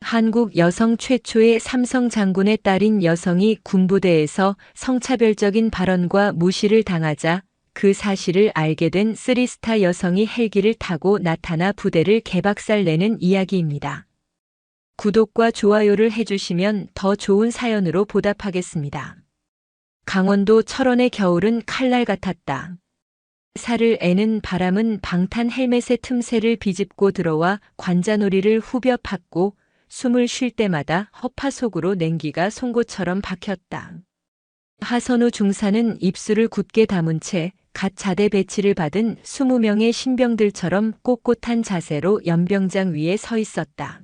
한국 여성 최초의 삼성 장군의 딸인 여성이 군부대에서 성차별적인 발언과 무시를 당하자 그 사실을 알게 된 쓰리스타 여성이 헬기를 타고 나타나 부대를 개박살내는 이야기입니다. 구독과 좋아요를 해주시면 더 좋은 사연으로 보답하겠습니다. 강원도 철원의 겨울은 칼날 같았다. 살을 애는 바람은 방탄 헬멧의 틈새를 비집고 들어와 관자놀이를 후벼 팠고 숨을 쉴 때마다 허파 속으로 냉기가 송곳처럼 박혔다. 하선우 중사는 입술을 굳게 다문 채 갓 자대 배치를 받은 20명의 신병들처럼 꼿꼿한 자세로 연병장 위에 서 있었다.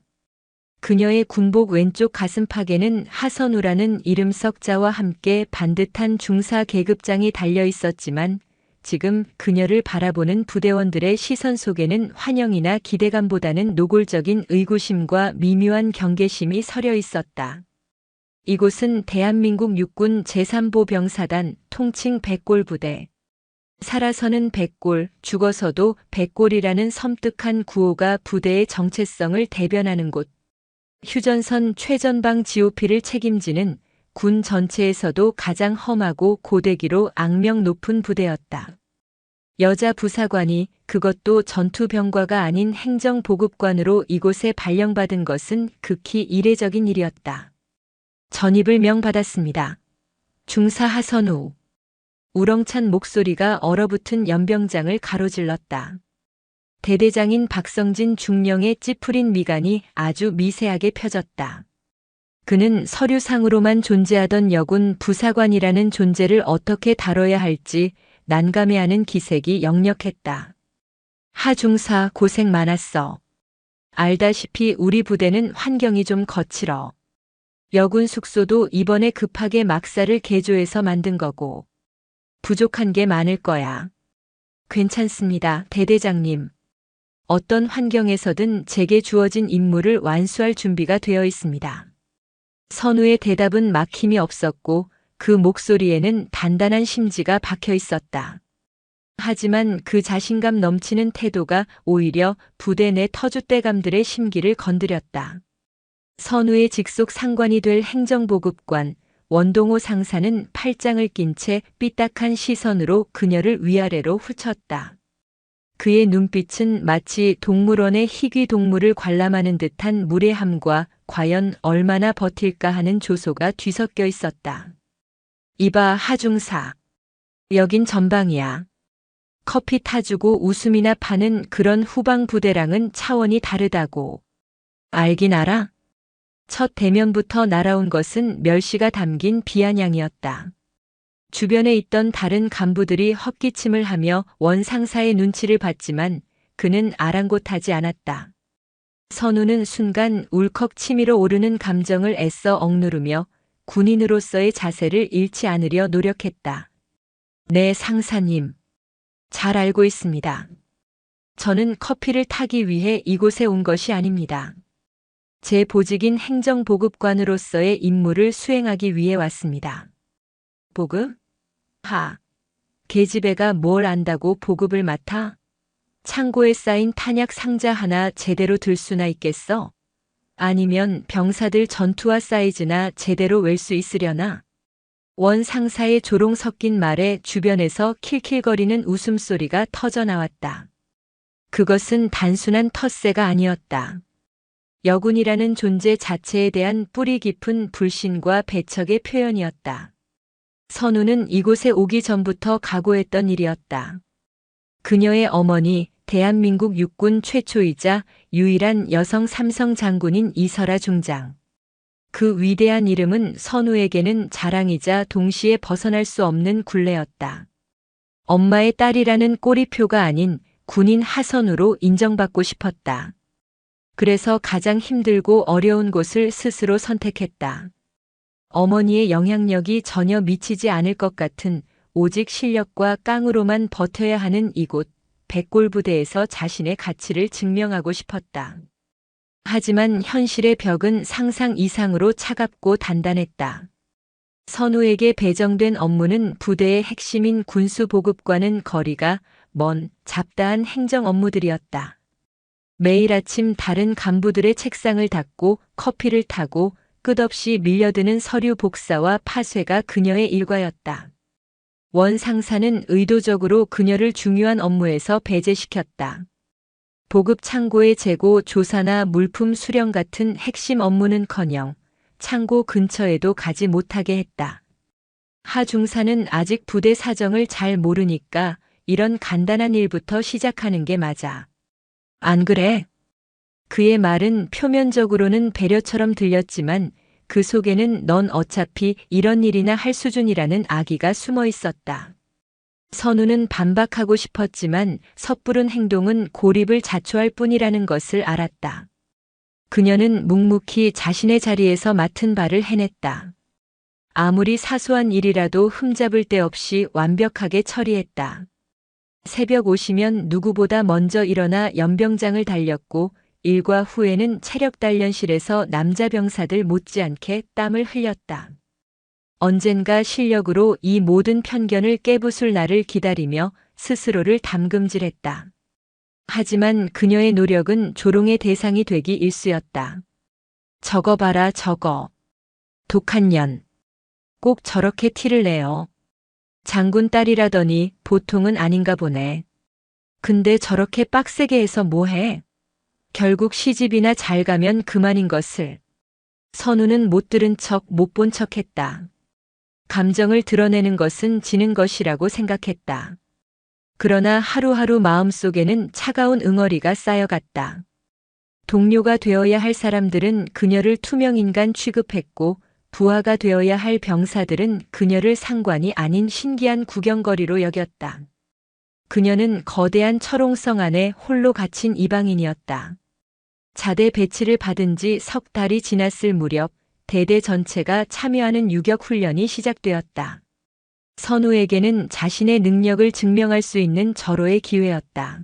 그녀의 군복 왼쪽 가슴팍에는 하선우라는 이름 석자와 함께 반듯한 중사 계급장이 달려 있었지만 지금 그녀를 바라보는 부대원들의 시선 속에는 환영이나 기대감보다는 노골적인 의구심과 미묘한 경계심이 서려 있었다. 이곳은 대한민국 육군 제3보 병사단 통칭 백골부대. 살아서는 백골, 죽어서도 백골이라는 섬뜩한 구호가 부대의 정체성을 대변하는 곳. 휴전선 최전방 GOP를 책임지는 군 전체에서도 가장 험하고 고대기로 악명 높은 부대였다. 여자 부사관이 그것도 전투병과가 아닌 행정보급관으로 이곳에 발령받은 것은 극히 이례적인 일이었다. 전입을 명받았습니다. 중사 하선우. 우렁찬 목소리가 얼어붙은 연병장을 가로질렀다. 대대장인 박성진 중령의 찌푸린 미간이 아주 미세하게 펴졌다. 그는 서류상으로만 존재하던 여군 부사관이라는 존재를 어떻게 다뤄야 할지 난감해하는 기색이 역력했다. 하중사 고생 많았어. 알다시피 우리 부대는 환경이 좀 거칠어. 여군 숙소도 이번에 급하게 막사를 개조해서 만든 거고. 부족한 게 많을 거야. 괜찮습니다, 대대장님. 어떤 환경에서든 제게 주어진 임무를 완수할 준비가 되어 있습니다. 선우의 대답은 막힘이 없었고 그 목소리에는 단단한 심지가 박혀 있었다. 하지만 그 자신감 넘치는 태도가 오히려 부대 내 터줏대감들의 심기를 건드렸다. 선우의 직속 상관이 될 행정보급관 원동호 상사는 팔짱을 낀 채 삐딱한 시선으로 그녀를 위아래로 훑었다. 그의 눈빛은 마치 동물원의 희귀 동물을 관람하는 듯한 무례함과 과연 얼마나 버틸까 하는 조소가 뒤섞여 있었다. 이봐 하중사. 여긴 전방이야. 커피 타주고 웃음이나 파는 그런 후방 부대랑은 차원이 다르다고. 알긴 알아? 첫 대면부터 날아온 것은 멸시가 담긴 비아냥이었다. 주변에 있던 다른 간부들이 헛기침을 하며 원 상사의 눈치를 봤지만 그는 아랑곳하지 않았다. 선우는 순간 울컥 치밀어 오르는 감정을 애써 억누르며 군인으로서의 자세를 잃지 않으려 노력했다. 네, 상사님. 잘 알고 있습니다. 저는 커피를 타기 위해 이곳에 온 것이 아닙니다. 제 보직인 행정보급관으로서의 임무를 수행하기 위해 왔습니다. 보급? 계집애가 뭘 안다고 보급을 맡아? 창고에 쌓인 탄약 상자 하나 제대로 들 수나 있겠어? 아니면 병사들 전투화 사이즈나 제대로 웰 수 있으려나? 원 상사의 조롱 섞인 말에 주변에서 킬킬거리는 웃음소리가 터져나왔다. 그것은 단순한 텃세가 아니었다. 여군이라는 존재 자체에 대한 뿌리 깊은 불신과 배척의 표현이었다. 선우는 이곳에 오기 전부터 각오했던 일이었다. 그녀의 어머니, 대한민국 육군 최초이자 유일한 여성 삼성 장군인 이설아 중장. 그 위대한 이름은 선우에게는 자랑이자 동시에 벗어날 수 없는 굴레였다. 엄마의 딸이라는 꼬리표가 아닌 군인 하선우로 인정받고 싶었다. 그래서 가장 힘들고 어려운 곳을 스스로 선택했다. 어머니의 영향력이 전혀 미치지 않을 것 같은 오직 실력과 깡으로만 버텨야 하는 이곳 백골부대에서 자신의 가치를 증명하고 싶었다. 하지만 현실의 벽은 상상 이상으로 차갑고 단단했다. 선우에게 배정된 업무는 부대의 핵심인 군수보급과는 거리가 먼 잡다한 행정 업무들이었다. 매일 아침 다른 간부들의 책상을 닦고 커피를 타고 끝없이 밀려드는 서류 복사와 파쇄가 그녀의 일과였다. 원 상사는 의도적으로 그녀를 중요한 업무에서 배제시켰다. 보급 창고의 재고 조사나 물품 수령 같은 핵심 업무는커녕 창고 근처에도 가지 못하게 했다. 하 중사는 아직 부대 사정을 잘 모르니까 이런 간단한 일부터 시작하는 게 맞아. 안 그래? 그의 말은 표면적으로는 배려처럼 들렸지만 그 속에는 넌 어차피 이런 일이나 할 수준이라는 악의가 숨어 있었다. 선우는 반박하고 싶었지만 섣부른 행동은 고립을 자초할 뿐이라는 것을 알았다. 그녀는 묵묵히 자신의 자리에서 맡은 바를 해냈다. 아무리 사소한 일이라도 흠잡을 데 없이 완벽하게 처리했다. 새벽 5시면 누구보다 먼저 일어나 연병장을 달렸고 일과 후에는 체력단련실에서 남자 병사들 못지않게 땀을 흘렸다. 언젠가 실력으로 이 모든 편견을 깨부술 날을 기다리며 스스로를 담금질했다. 하지만 그녀의 노력은 조롱의 대상이 되기 일쑤였다. 저거 봐라 저거. 독한 년. 꼭 저렇게 티를 내요. 장군 딸이라더니 보통은 아닌가 보네. 근데 저렇게 빡세게 해서 뭐해? 결국 시집이나 잘 가면 그만인 것을. 선우는 못 들은 척 못 본 척했다. 감정을 드러내는 것은 지는 것이라고 생각했다. 그러나 하루하루 마음속에는 차가운 응어리가 쌓여갔다. 동료가 되어야 할 사람들은 그녀를 투명인간 취급했고 부하가 되어야 할 병사들은 그녀를 상관이 아닌 신기한 구경거리로 여겼다. 그녀는 거대한 철옹성 안에 홀로 갇힌 이방인이었다. 자대 배치를 받은 지 석 달이 지났을 무렵 대대 전체가 참여하는 유격 훈련이 시작되었다. 선우에게는 자신의 능력을 증명할 수 있는 절호의 기회였다.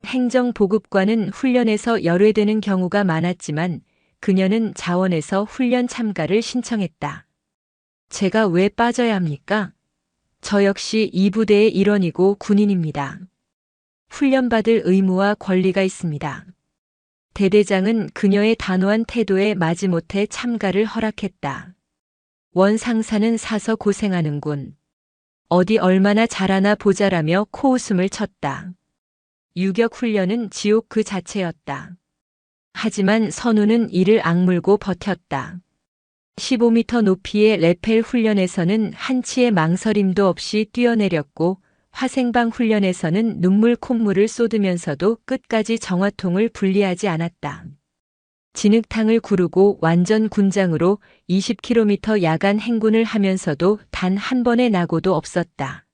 행정보급관은 훈련에서 열외되는 경우가 많았지만 그녀는 자원에서 훈련 참가를 신청했다. 제가 왜 빠져야 합니까? 저 역시 이 부대의 일원이고 군인입니다. 훈련받을 의무와 권리가 있습니다. 대대장은 그녀의 단호한 태도에 마지못해 참가를 허락했다. 원 상사는 사서 고생하는군. 어디 얼마나 잘하나 보자라며 코웃음을 쳤다. 유격 훈련은 지옥 그 자체였다. 하지만 선우는 이를 악물고 버텼다. 15m 높이의 레펠 훈련에서는 한치의 망설임도 없이 뛰어내렸고 화생방 훈련에서는 눈물 콧물을 쏟으면서도 끝까지 정화통을 분리하지 않았다. 진흙탕을 구르고 완전 군장으로 20km 야간 행군을 하면서도 단 한 번의 낙오도 없었다.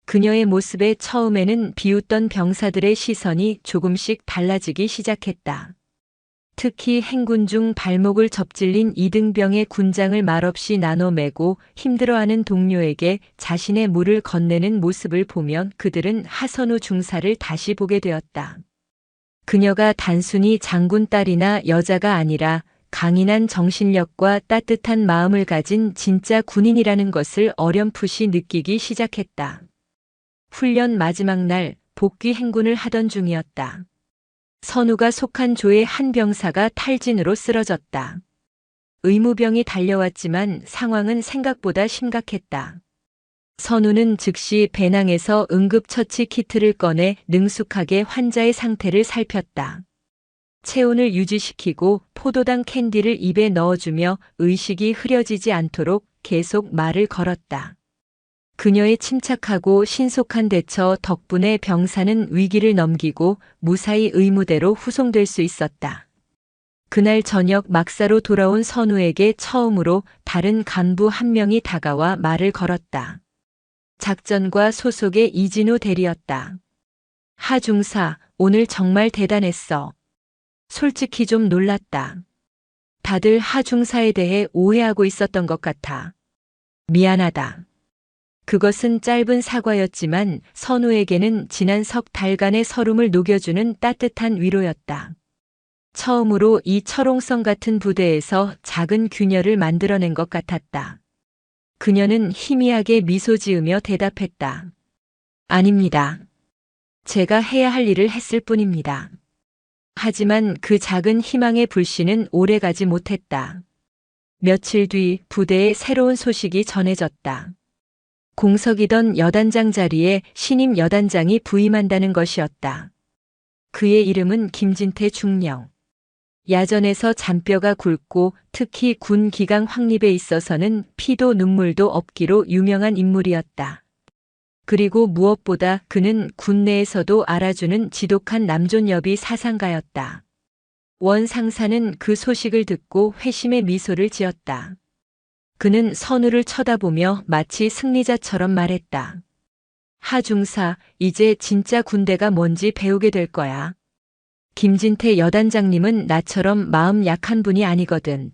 그녀의 모습에 처음에는 비웃던 병사들의 시선이 조금씩 달라지기 시작했다. 특히 행군 중 발목을 접질린 이등병의 군장을 말없이 나눠 매고 힘들어하는 동료에게 자신의 물을 건네는 모습을 보면 그들은 하선우 중사를 다시 보게 되었다. 그녀가 단순히 장군 딸이나 여자가 아니라 강인한 정신력과 따뜻한 마음을 가진 진짜 군인이라는 것을 어렴풋이 느끼기 시작했다. 훈련 마지막 날 복귀 행군을 하던 중이었다. 선우가 속한 조의 한 병사가 탈진으로 쓰러졌다. 의무병이 달려왔지만 상황은 생각보다 심각했다. 선우는 즉시 배낭에서 응급처치 키트를 꺼내 능숙하게 환자의 상태를 살폈다. 체온을 유지시키고 포도당 캔디를 입에 넣어주며 의식이 흐려지지 않도록 계속 말을 걸었다. 그녀의 침착하고 신속한 대처 덕분에 병사는 위기를 넘기고 무사히 의무대로 후송될 수 있었다. 그날 저녁 막사로 돌아온 선우에게 처음으로 다른 간부 한 명이 다가와 말을 걸었다. 작전과 소속의 이진우 대리였다. 하 중사, 오늘 정말 대단했어. 솔직히 좀 놀랐다. 다들 하 중사에 대해 오해하고 있었던 것 같아. 미안하다. 그것은 짧은 사과였지만 선우에게는 지난 석 달간의 서름을 녹여주는 따뜻한 위로였다. 처음으로 이 철옹성 같은 부대에서 작은 균열을 만들어낸 것 같았다. 그녀는 희미하게 미소 지으며 대답했다. 아닙니다. 제가 해야 할 일을 했을 뿐입니다. 하지만 그 작은 희망의 불씨는 오래가지 못했다. 며칠 뒤 부대에 새로운 소식이 전해졌다. 공석이던 여단장 자리에 신임 여단장이 부임한다는 것이었다. 그의 이름은 김진태 중령. 야전에서 잔뼈가 굵고 특히 군 기강 확립에 있어서는 피도 눈물도 없기로 유명한 인물이었다. 그리고 무엇보다 그는 군 내에서도 알아주는 지독한 남존여비 사상가였다. 원 상사는 그 소식을 듣고 회심의 미소를 지었다. 그는 선우를 쳐다보며 마치 승리자처럼 말했다. 하중사, 이제 진짜 군대가 뭔지 배우게 될 거야. 김진태 여단장님은 나처럼 마음 약한 분이 아니거든.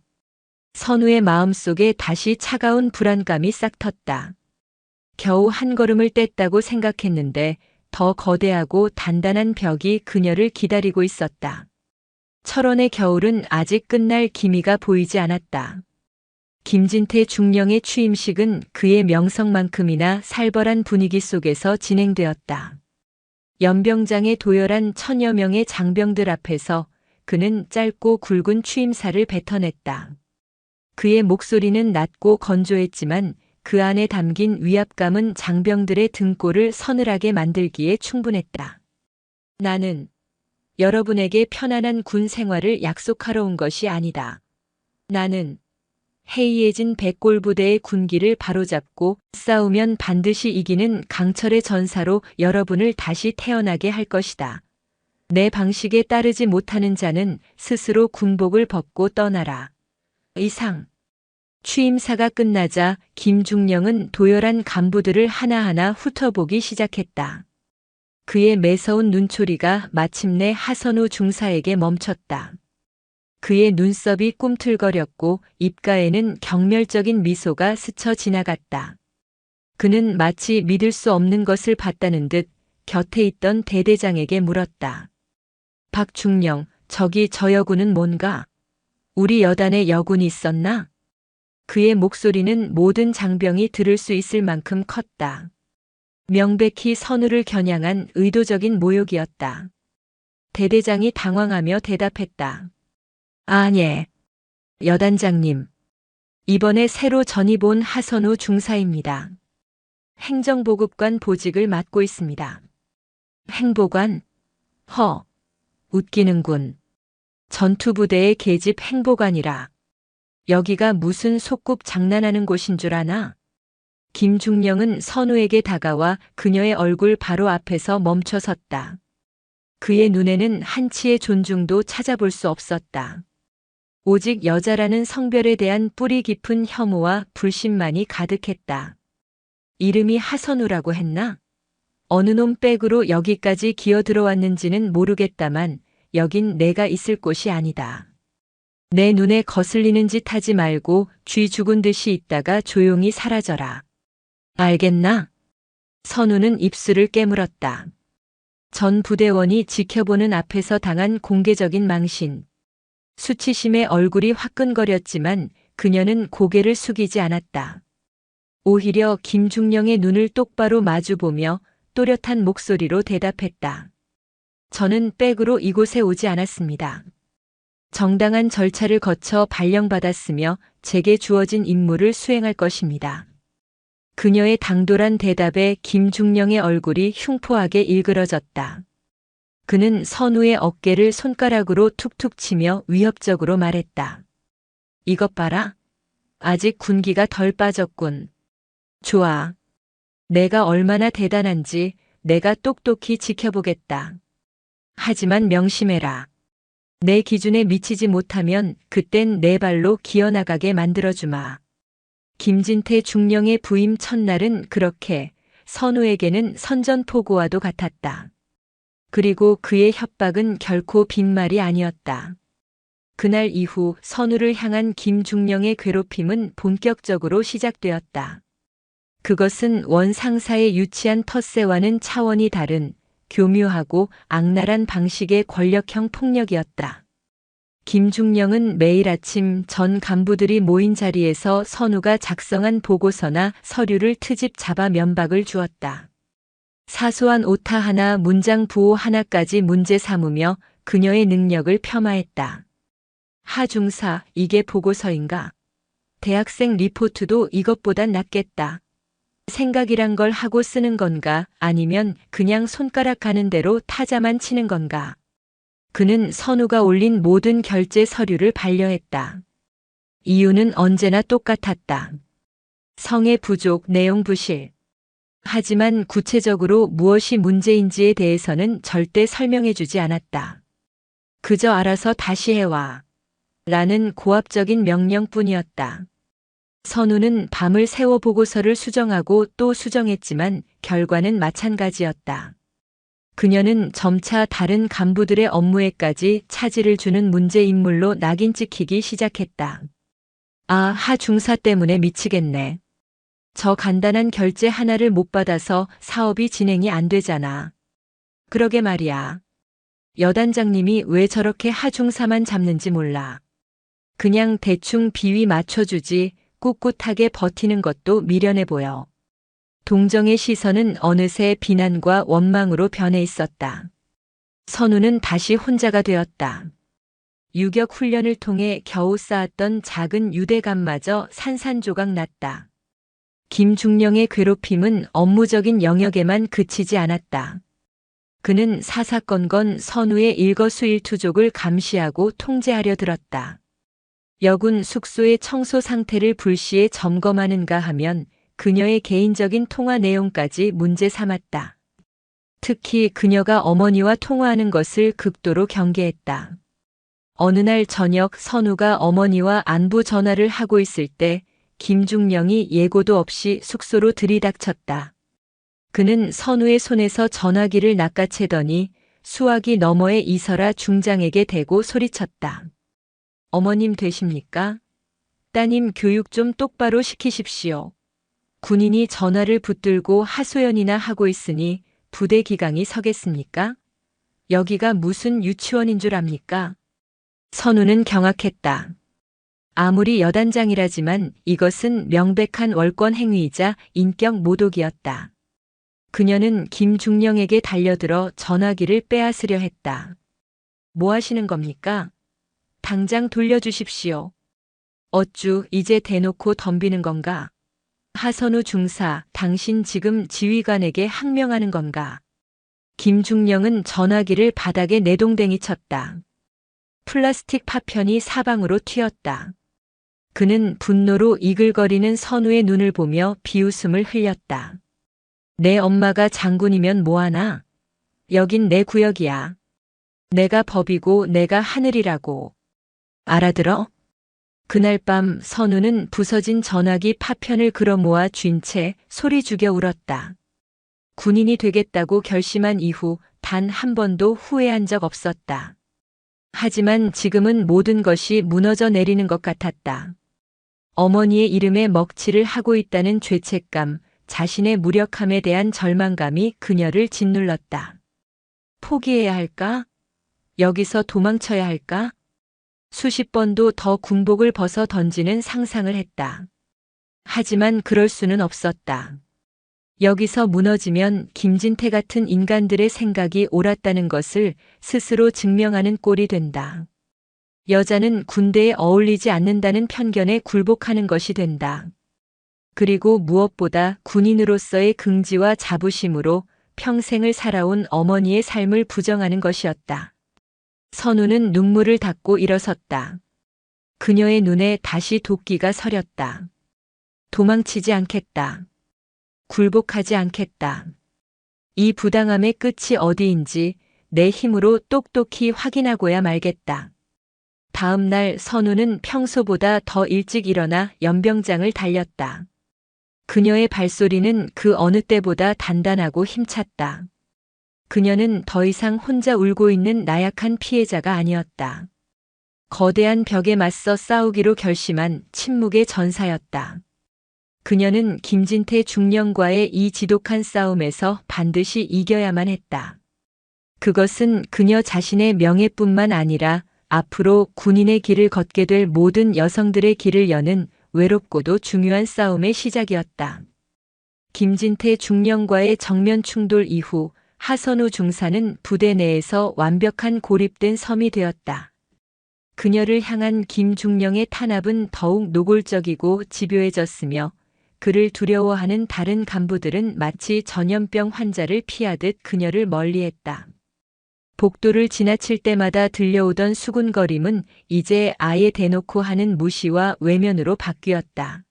선우의 마음속에 다시 차가운 불안감이 싹 텄다. 겨우 한 걸음을 뗐다고 생각했는데 더 거대하고 단단한 벽이 그녀를 기다리고 있었다. 철원의 겨울은 아직 끝날 기미가 보이지 않았다. 김진태 중령의 취임식은 그의 명성만큼이나 살벌한 분위기 속에서 진행되었다. 연병장의 도열한 1000여 명의 장병들 앞에서 그는 짧고 굵은 취임사를 뱉어냈다. 그의 목소리는 낮고 건조했지만 그 안에 담긴 위압감은 장병들의 등골을 서늘하게 만들기에 충분했다. 나는 여러분에게 편안한 군 생활을 약속하러 온 것이 아니다. 나는 해이해진 백골부대의 군기를 바로잡고 싸우면 반드시 이기는 강철의 전사로 여러분을 다시 태어나게 할 것이다. 내 방식에 따르지 못하는 자는 스스로 군복을 벗고 떠나라. 이상. 취임사가 끝나자 김중령은 도열한 간부들을 하나하나 훑어보기 시작했다. 그의 매서운 눈초리가 마침내 하선우 중사에게 멈췄다. 그의 눈썹이 꿈틀거렸고 입가에는 경멸적인 미소가 스쳐 지나갔다. 그는 마치 믿을 수 없는 것을 봤다는 듯 곁에 있던 대대장에게 물었다. 박중령, 저기 저 여군은 뭔가? 우리 여단에 여군이 있었나? 그의 목소리는 모든 장병이 들을 수 있을 만큼 컸다. 명백히 선우를 겨냥한 의도적인 모욕이었다. 대대장이 당황하며 대답했다. 아예, 여단장님. 이번에 새로 전입 온 하선우 중사입니다. 행정보급관 보직을 맡고 있습니다. 행보관? 웃기는군. 전투부대의 계집 행보관이라. 여기가 무슨 속꿉 장난하는 곳인 줄 아나? 김중령은 선우에게 다가와 그녀의 얼굴 바로 앞에서 멈춰 섰다. 그의 눈에는 한치의 존중도 찾아볼 수 없었다. 오직 여자라는 성별에 대한 뿌리 깊은 혐오와 불신만이 가득했다. 이름이 하선우라고 했나? 어느 놈 백으로 여기까지 기어 들어왔는지는 모르겠다만 여긴 내가 있을 곳이 아니다. 내 눈에 거슬리는 짓 하지 말고 쥐 죽은 듯이 있다가 조용히 사라져라. 알겠나? 선우는 입술을 깨물었다. 전 부대원이 지켜보는 앞에서 당한 공개적인 망신. 수치심에 얼굴이 화끈거렸지만 그녀는 고개를 숙이지 않았다. 오히려 김중령의 눈을 똑바로 마주보며 또렷한 목소리로 대답했다. 저는 백으로 이곳에 오지 않았습니다. 정당한 절차를 거쳐 발령받았으며 제게 주어진 임무를 수행할 것입니다. 그녀의 당돌한 대답에 김중령의 얼굴이 흉포하게 일그러졌다. 그는 선우의 어깨를 손가락으로 툭툭 치며 위협적으로 말했다. 이것 봐라. 아직 군기가 덜 빠졌군. 좋아. 내가 얼마나 대단한지 내가 똑똑히 지켜보겠다. 하지만 명심해라. 내 기준에 미치지 못하면 그땐 내 발로 기어나가게 만들어주마. 김진태 중령의 부임 첫날은 그렇게 선우에게는 선전포고와도 같았다. 그리고 그의 협박은 결코 빈말이 아니었다. 그날 이후 선우를 향한 김중령의 괴롭힘은 본격적으로 시작되었다. 그것은 원 상사의 유치한 텃세와는 차원이 다른 교묘하고 악랄한 방식의 권력형 폭력이었다. 김중령은 매일 아침 전 간부들이 모인 자리에서 선우가 작성한 보고서나 서류를 트집 잡아 면박을 주었다. 사소한 오타 하나, 문장 부호 하나까지 문제 삼으며 그녀의 능력을 폄하했다. 하중사, 이게 보고서인가? 대학생 리포트도 이것보단 낫겠다. 생각이란 걸 하고 쓰는 건가? 아니면 그냥 손가락 가는 대로 타자만 치는 건가? 그는 선우가 올린 모든 결제 서류를 반려했다. 이유는 언제나 똑같았다. 성의 부족, 내용 부실. 하지만 구체적으로 무엇이 문제인지에 대해서는 절대 설명해주지 않았다. 그저 알아서 다시 해와. 라는 고압적인 명령뿐이었다. 선우는 밤을 새워 보고서를 수정하고 또 수정했지만 결과는 마찬가지였다. 그녀는 점차 다른 간부들의 업무에까지 차질을 주는 문제 인물로 낙인 찍히기 시작했다. 아, 하중사 때문에 미치겠네. 저 간단한 결제 하나를 못 받아서 사업이 진행이 안 되잖아. 그러게 말이야. 여단장님이 왜 저렇게 하중사만 잡는지 몰라. 그냥 대충 비위 맞춰주지 꿋꿋하게 버티는 것도 미련해 보여. 동정의 시선은 어느새 비난과 원망으로 변해 있었다. 선우는 다시 혼자가 되었다. 유격 훈련을 통해 겨우 쌓았던 작은 유대감마저 산산조각 났다. 김중령의 괴롭힘은 업무적인 영역에만 그치지 않았다. 그는 사사건건 선우의 일거수일투족을 감시하고 통제하려 들었다. 여군 숙소의 청소 상태를 불시에 점검하는가 하면 그녀의 개인적인 통화 내용까지 문제 삼았다. 특히 그녀가 어머니와 통화하는 것을 극도로 경계했다. 어느 날 저녁 선우가 어머니와 안부 전화를 하고 있을 때 김중령이 예고도 없이 숙소로 들이닥쳤다. 그는 선우의 손에서 전화기를 낚아채더니 수화기 너머에 이설아 중장에게 대고 소리쳤다. 어머님 되십니까? 따님 교육 좀 똑바로 시키십시오. 군인이 전화를 붙들고 하소연이나 하고 있으니 부대 기강이 서겠습니까? 여기가 무슨 유치원인 줄 압니까? 선우는 경악했다. 아무리 여단장이라지만 이것은 명백한 월권 행위이자 인격 모독이었다. 그녀는 김중령에게 달려들어 전화기를 빼앗으려 했다. 뭐 하시는 겁니까? 당장 돌려주십시오. 어쭈, 이제 대놓고 덤비는 건가? 하선우 중사, 당신 지금 지휘관에게 항명하는 건가? 김중령은 전화기를 바닥에 내동댕이 쳤다. 플라스틱 파편이 사방으로 튀었다. 그는 분노로 이글거리는 선우의 눈을 보며 비웃음을 흘렸다. 내 엄마가 장군이면 뭐하나? 여긴 내 구역이야. 내가 법이고 내가 하늘이라고. 알아들어? 그날 밤 선우는 부서진 전화기 파편을 끌어모아 쥔 채 소리 죽여 울었다. 군인이 되겠다고 결심한 이후 단 한 번도 후회한 적 없었다. 하지만 지금은 모든 것이 무너져 내리는 것 같았다. 어머니의 이름에 먹칠을 하고 있다는 죄책감, 자신의 무력함에 대한 절망감이 그녀를 짓눌렀다. 포기해야 할까? 여기서 도망쳐야 할까? 수십 번도 더 군복을 벗어 던지는 상상을 했다. 하지만 그럴 수는 없었다. 여기서 무너지면 김진태 같은 인간들의 생각이 옳았다는 것을 스스로 증명하는 꼴이 된다. 여자는 군대에 어울리지 않는다는 편견에 굴복하는 것이 된다. 그리고 무엇보다 군인으로서의 긍지와 자부심으로 평생을 살아온 어머니의 삶을 부정하는 것이었다. 선우는 눈물을 닦고 일어섰다. 그녀의 눈에 다시 도끼가 서렸다. 도망치지 않겠다. 굴복하지 않겠다. 이 부당함의 끝이 어디인지 내 힘으로 똑똑히 확인하고야 말겠다. 다음 날 선우는 평소보다 더 일찍 일어나 연병장을 달렸다. 그녀의 발소리는 그 어느 때보다 단단하고 힘찼다. 그녀는 더 이상 혼자 울고 있는 나약한 피해자가 아니었다. 거대한 벽에 맞서 싸우기로 결심한 침묵의 전사였다. 그녀는 김진태 중령과의 이 지독한 싸움에서 반드시 이겨야만 했다. 그것은 그녀 자신의 명예뿐만 아니라 앞으로 군인의 길을 걷게 될 모든 여성들의 길을 여는 외롭고도 중요한 싸움의 시작이었다. 김진태 중령과의 정면 충돌 이후 하선우 중사는 부대 내에서 완벽한 고립된 섬이 되었다. 그녀를 향한 김중령의 탄압은 더욱 노골적이고 집요해졌으며 그를 두려워하는 다른 간부들은 마치 전염병 환자를 피하듯 그녀를 멀리했다. 복도를 지나칠 때마다 들려오던 수군거림은 이제 아예 대놓고 하는 무시와 외면으로 바뀌었다.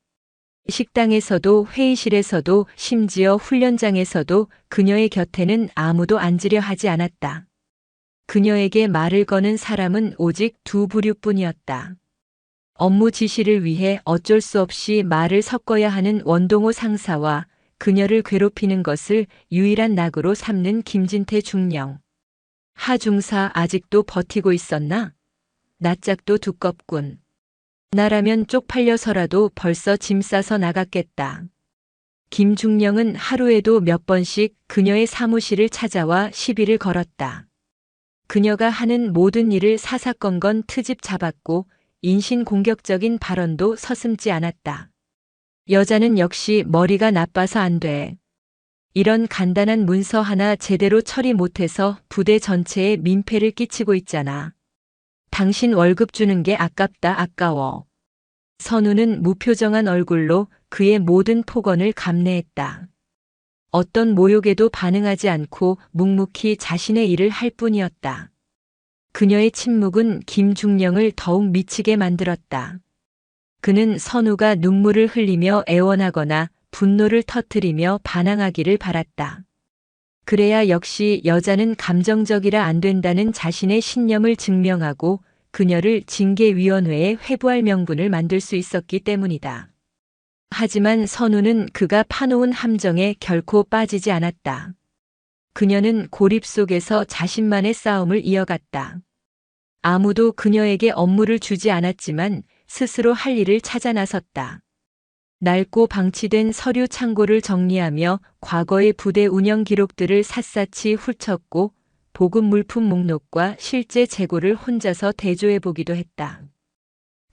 식당에서도 회의실에서도 심지어 훈련장에서도 그녀의 곁에는 아무도 앉으려 하지 않았다. 그녀에게 말을 거는 사람은 오직 두 부류뿐이었다. 업무 지시를 위해 어쩔 수 없이 말을 섞어야 하는 원동호 상사와 그녀를 괴롭히는 것을 유일한 낙으로 삼는 김진태 중령. 하 중사 아직도 버티고 있었나? 낯짝도 두껍군. 나라면 쪽팔려서라도 벌써 짐 싸서 나갔겠다. 김중령은 하루에도 몇 번씩 그녀의 사무실을 찾아와 시비를 걸었다. 그녀가 하는 모든 일을 사사건건 트집 잡았고 인신공격적인 발언도 서슴지 않았다. 여자는 역시 머리가 나빠서 안 돼. 이런 간단한 문서 하나 제대로 처리 못해서 부대 전체에 민폐를 끼치고 있잖아. 당신 월급 주는 게 아깝다 아까워. 선우는 무표정한 얼굴로 그의 모든 폭언을 감내했다. 어떤 모욕에도 반응하지 않고 묵묵히 자신의 일을 할 뿐이었다. 그녀의 침묵은 김중령을 더욱 미치게 만들었다. 그는 선우가 눈물을 흘리며 애원하거나 분노를 터뜨리며 반항하기를 바랐다. 그래야 역시 여자는 감정적이라 안 된다는 자신의 신념을 증명하고 그녀를 징계위원회에 회부할 명분을 만들 수 있었기 때문이다. 하지만 선우는 그가 파놓은 함정에 결코 빠지지 않았다. 그녀는 고립 속에서 자신만의 싸움을 이어갔다. 아무도 그녀에게 업무를 주지 않았지만 스스로 할 일을 찾아 나섰다. 낡고 방치된 서류 창고를 정리하며 과거의 부대 운영 기록들을 샅샅이 훑었고 보급 물품 목록과 실제 재고를 혼자서 대조해 보기도 했다.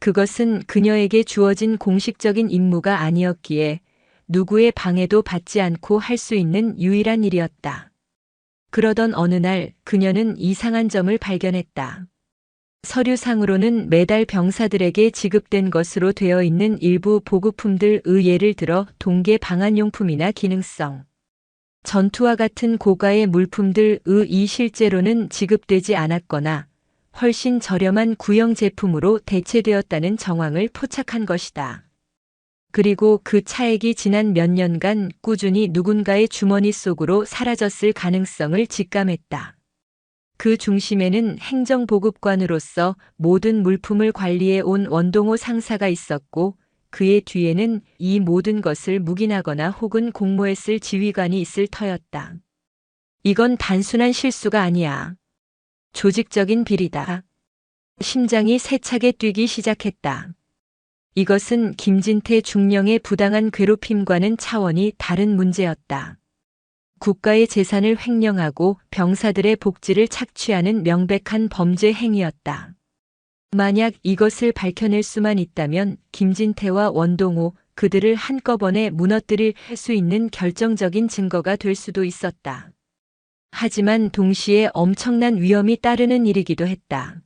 그것은 그녀에게 주어진 공식적인 임무가 아니었기에 누구의 방해도 받지 않고 할 수 있는 유일한 일이었다. 그러던 어느 날 그녀는 이상한 점을 발견했다. 서류상으로는 매달 병사들에게 지급된 것으로 되어 있는 일부 보급품들의 예를 들어 동계 방한용품이나 기능성, 전투와 같은 고가의 물품들의 이 실제로는 지급되지 않았거나 훨씬 저렴한 구형 제품으로 대체되었다는 정황을 포착한 것이다. 그리고 그 차액이 지난 몇 년간 꾸준히 누군가의 주머니 속으로 사라졌을 가능성을 직감했다. 그 중심에는 행정보급관으로서 모든 물품을 관리해 온 원동호 상사가 있었고 그의 뒤에는 이 모든 것을 묵인하거나 혹은 공모했을 지휘관이 있을 터였다. 이건 단순한 실수가 아니야. 조직적인 비리다. 심장이 세차게 뛰기 시작했다. 이것은 김진태 중령의 부당한 괴롭힘과는 차원이 다른 문제였다. 국가의 재산을 횡령하고 병사들의 복지를 착취하는 명백한 범죄 행위였다. 만약 이것을 밝혀낼 수만 있다면 김진태와 원동호 그들을 한꺼번에 무너뜨릴 수 있는 결정적인 증거가 될 수도 있었다. 하지만 동시에 엄청난 위험이 따르는 일이기도 했다.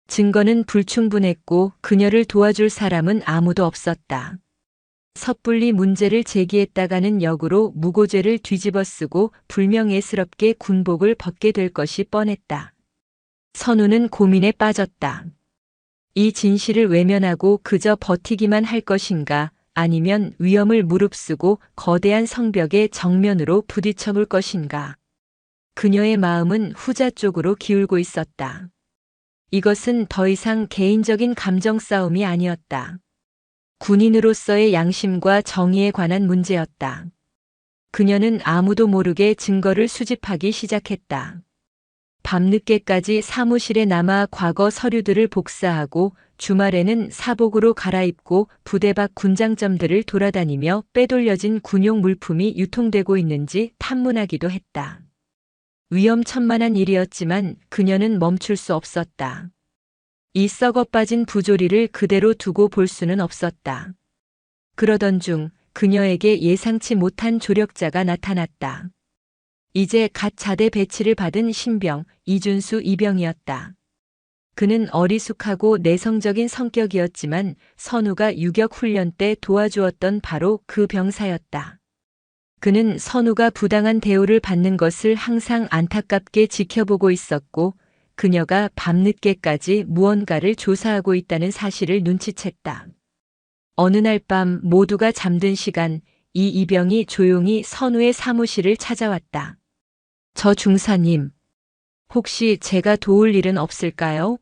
증거는 불충분했고 그녀를 도와줄 사람은 아무도 없었다. 섣불리 문제를 제기했다가는 역으로 무고죄를 뒤집어쓰고 불명예스럽게 군복을 벗게 될 것이 뻔했다. 선우는 고민에 빠졌다. 이 진실을 외면하고 그저 버티기만 할 것인가 아니면 위험을 무릅쓰고 거대한 성벽에 정면으로 부딪혀 볼 것인가. 그녀의 마음은 후자 쪽으로 기울고 있었다. 이것은 더 이상 개인적인 감정 싸움이 아니었다. 군인으로서의 양심과 정의에 관한 문제였다. 그녀는 아무도 모르게 증거를 수집하기 시작했다. 밤늦게까지 사무실에 남아 과거 서류들을 복사하고 주말에는 사복으로 갈아입고 부대 밖 군장점들을 돌아다니며 빼돌려진 군용 물품이 유통되고 있는지 탐문하기도 했다. 위험천만한 일이었지만 그녀는 멈출 수 없었다. 이 썩어 빠진 부조리를 그대로 두고 볼 수는 없었다. 그러던 중 그녀에게 예상치 못한 조력자가 나타났다. 이제 갓 자대 배치를 받은 신병 이준수 이병이었다. 그는 어리숙하고 내성적인 성격이었지만 선우가 유격 훈련 때 도와주었던 바로 그 병사였다. 그는 선우가 부당한 대우를 받는 것을 항상 안타깝게 지켜보고 있었고 그녀가 밤늦게까지 무언가를 조사하고 있다는 사실을 눈치챘다. 어느 날 밤 모두가 잠든 시간 이 이병이 조용히 선우의 사무실을 찾아왔다. 저 중사님, 혹시 제가 도울 일은 없을까요?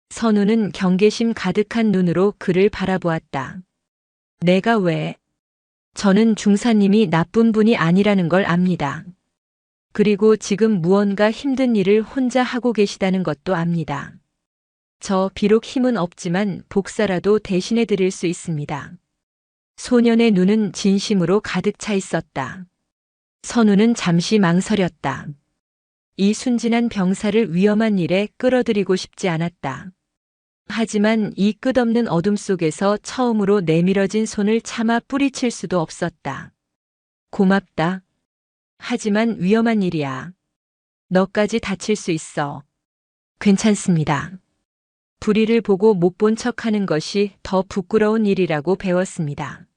선우는 경계심 가득한 눈으로 그를 바라보았다. 내가 왜? 저는 중사님이 나쁜 분이 아니라는 걸 압니다. 그리고 지금 무언가 힘든 일을 혼자 하고 계시다는 것도 압니다. 저 비록 힘은 없지만 복사라도 대신해 드릴 수 있습니다. 소년의 눈은 진심으로 가득 차 있었다. 선우는 잠시 망설였다. 이 순진한 병사를 위험한 일에 끌어들이고 싶지 않았다. 하지만 이 끝없는 어둠 속에서 처음으로 내밀어진 손을 차마 뿌리칠 수도 없었다. 고맙다. 하지만 위험한 일이야. 너까지 다칠 수 있어. 괜찮습니다. 불의를 보고 못 본 척하는 것이 더 부끄러운 일이라고 배웠습니다.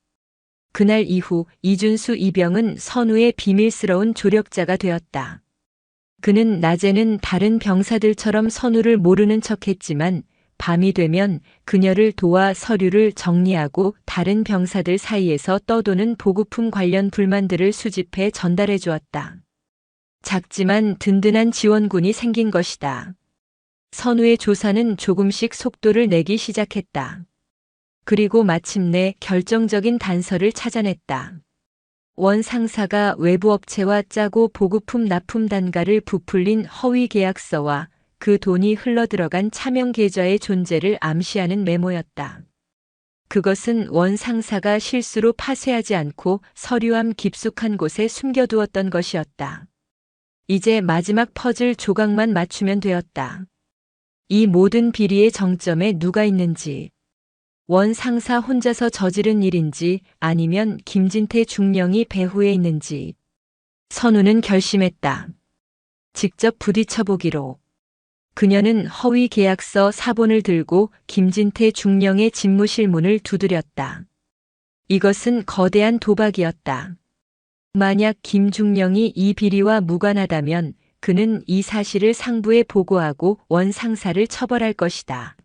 그날 이후 이준수 이병은 선우의 비밀스러운 조력자가 되었다. 그는 낮에는 다른 병사들처럼 선우를 모르는 척했지만 밤이 되면 그녀를 도와 서류를 정리하고 다른 병사들 사이에서 떠도는 보급품 관련 불만들을 수집해 전달해 주었다. 작지만 든든한 지원군이 생긴 것이다. 선우의 조사는 조금씩 속도를 내기 시작했다. 그리고 마침내 결정적인 단서를 찾아냈다. 원 상사가 외부 업체와 짜고 보급품 납품 단가를 부풀린 허위 계약서와 그 돈이 흘러들어간 차명 계좌의 존재를 암시하는 메모였다. 그것은 원 상사가 실수로 파쇄하지 않고 서류함 깊숙한 곳에 숨겨두었던 것이었다. 이제 마지막 퍼즐 조각만 맞추면 되었다. 이 모든 비리의 정점에 누가 있는지, 원 상사 혼자서 저지른 일인지 아니면 김진태 중령이 배후에 있는지. 선우는 결심했다. 직접 부딪혀보기로. 그녀는 허위 계약서 사본을 들고 김진태 중령의 집무실 문을 두드렸다. 이것은 거대한 도박이었다. 만약 김 중령이 이 비리와 무관하다면 그는 이 사실을 상부에 보고하고 원 상사를 처벌할 것이다.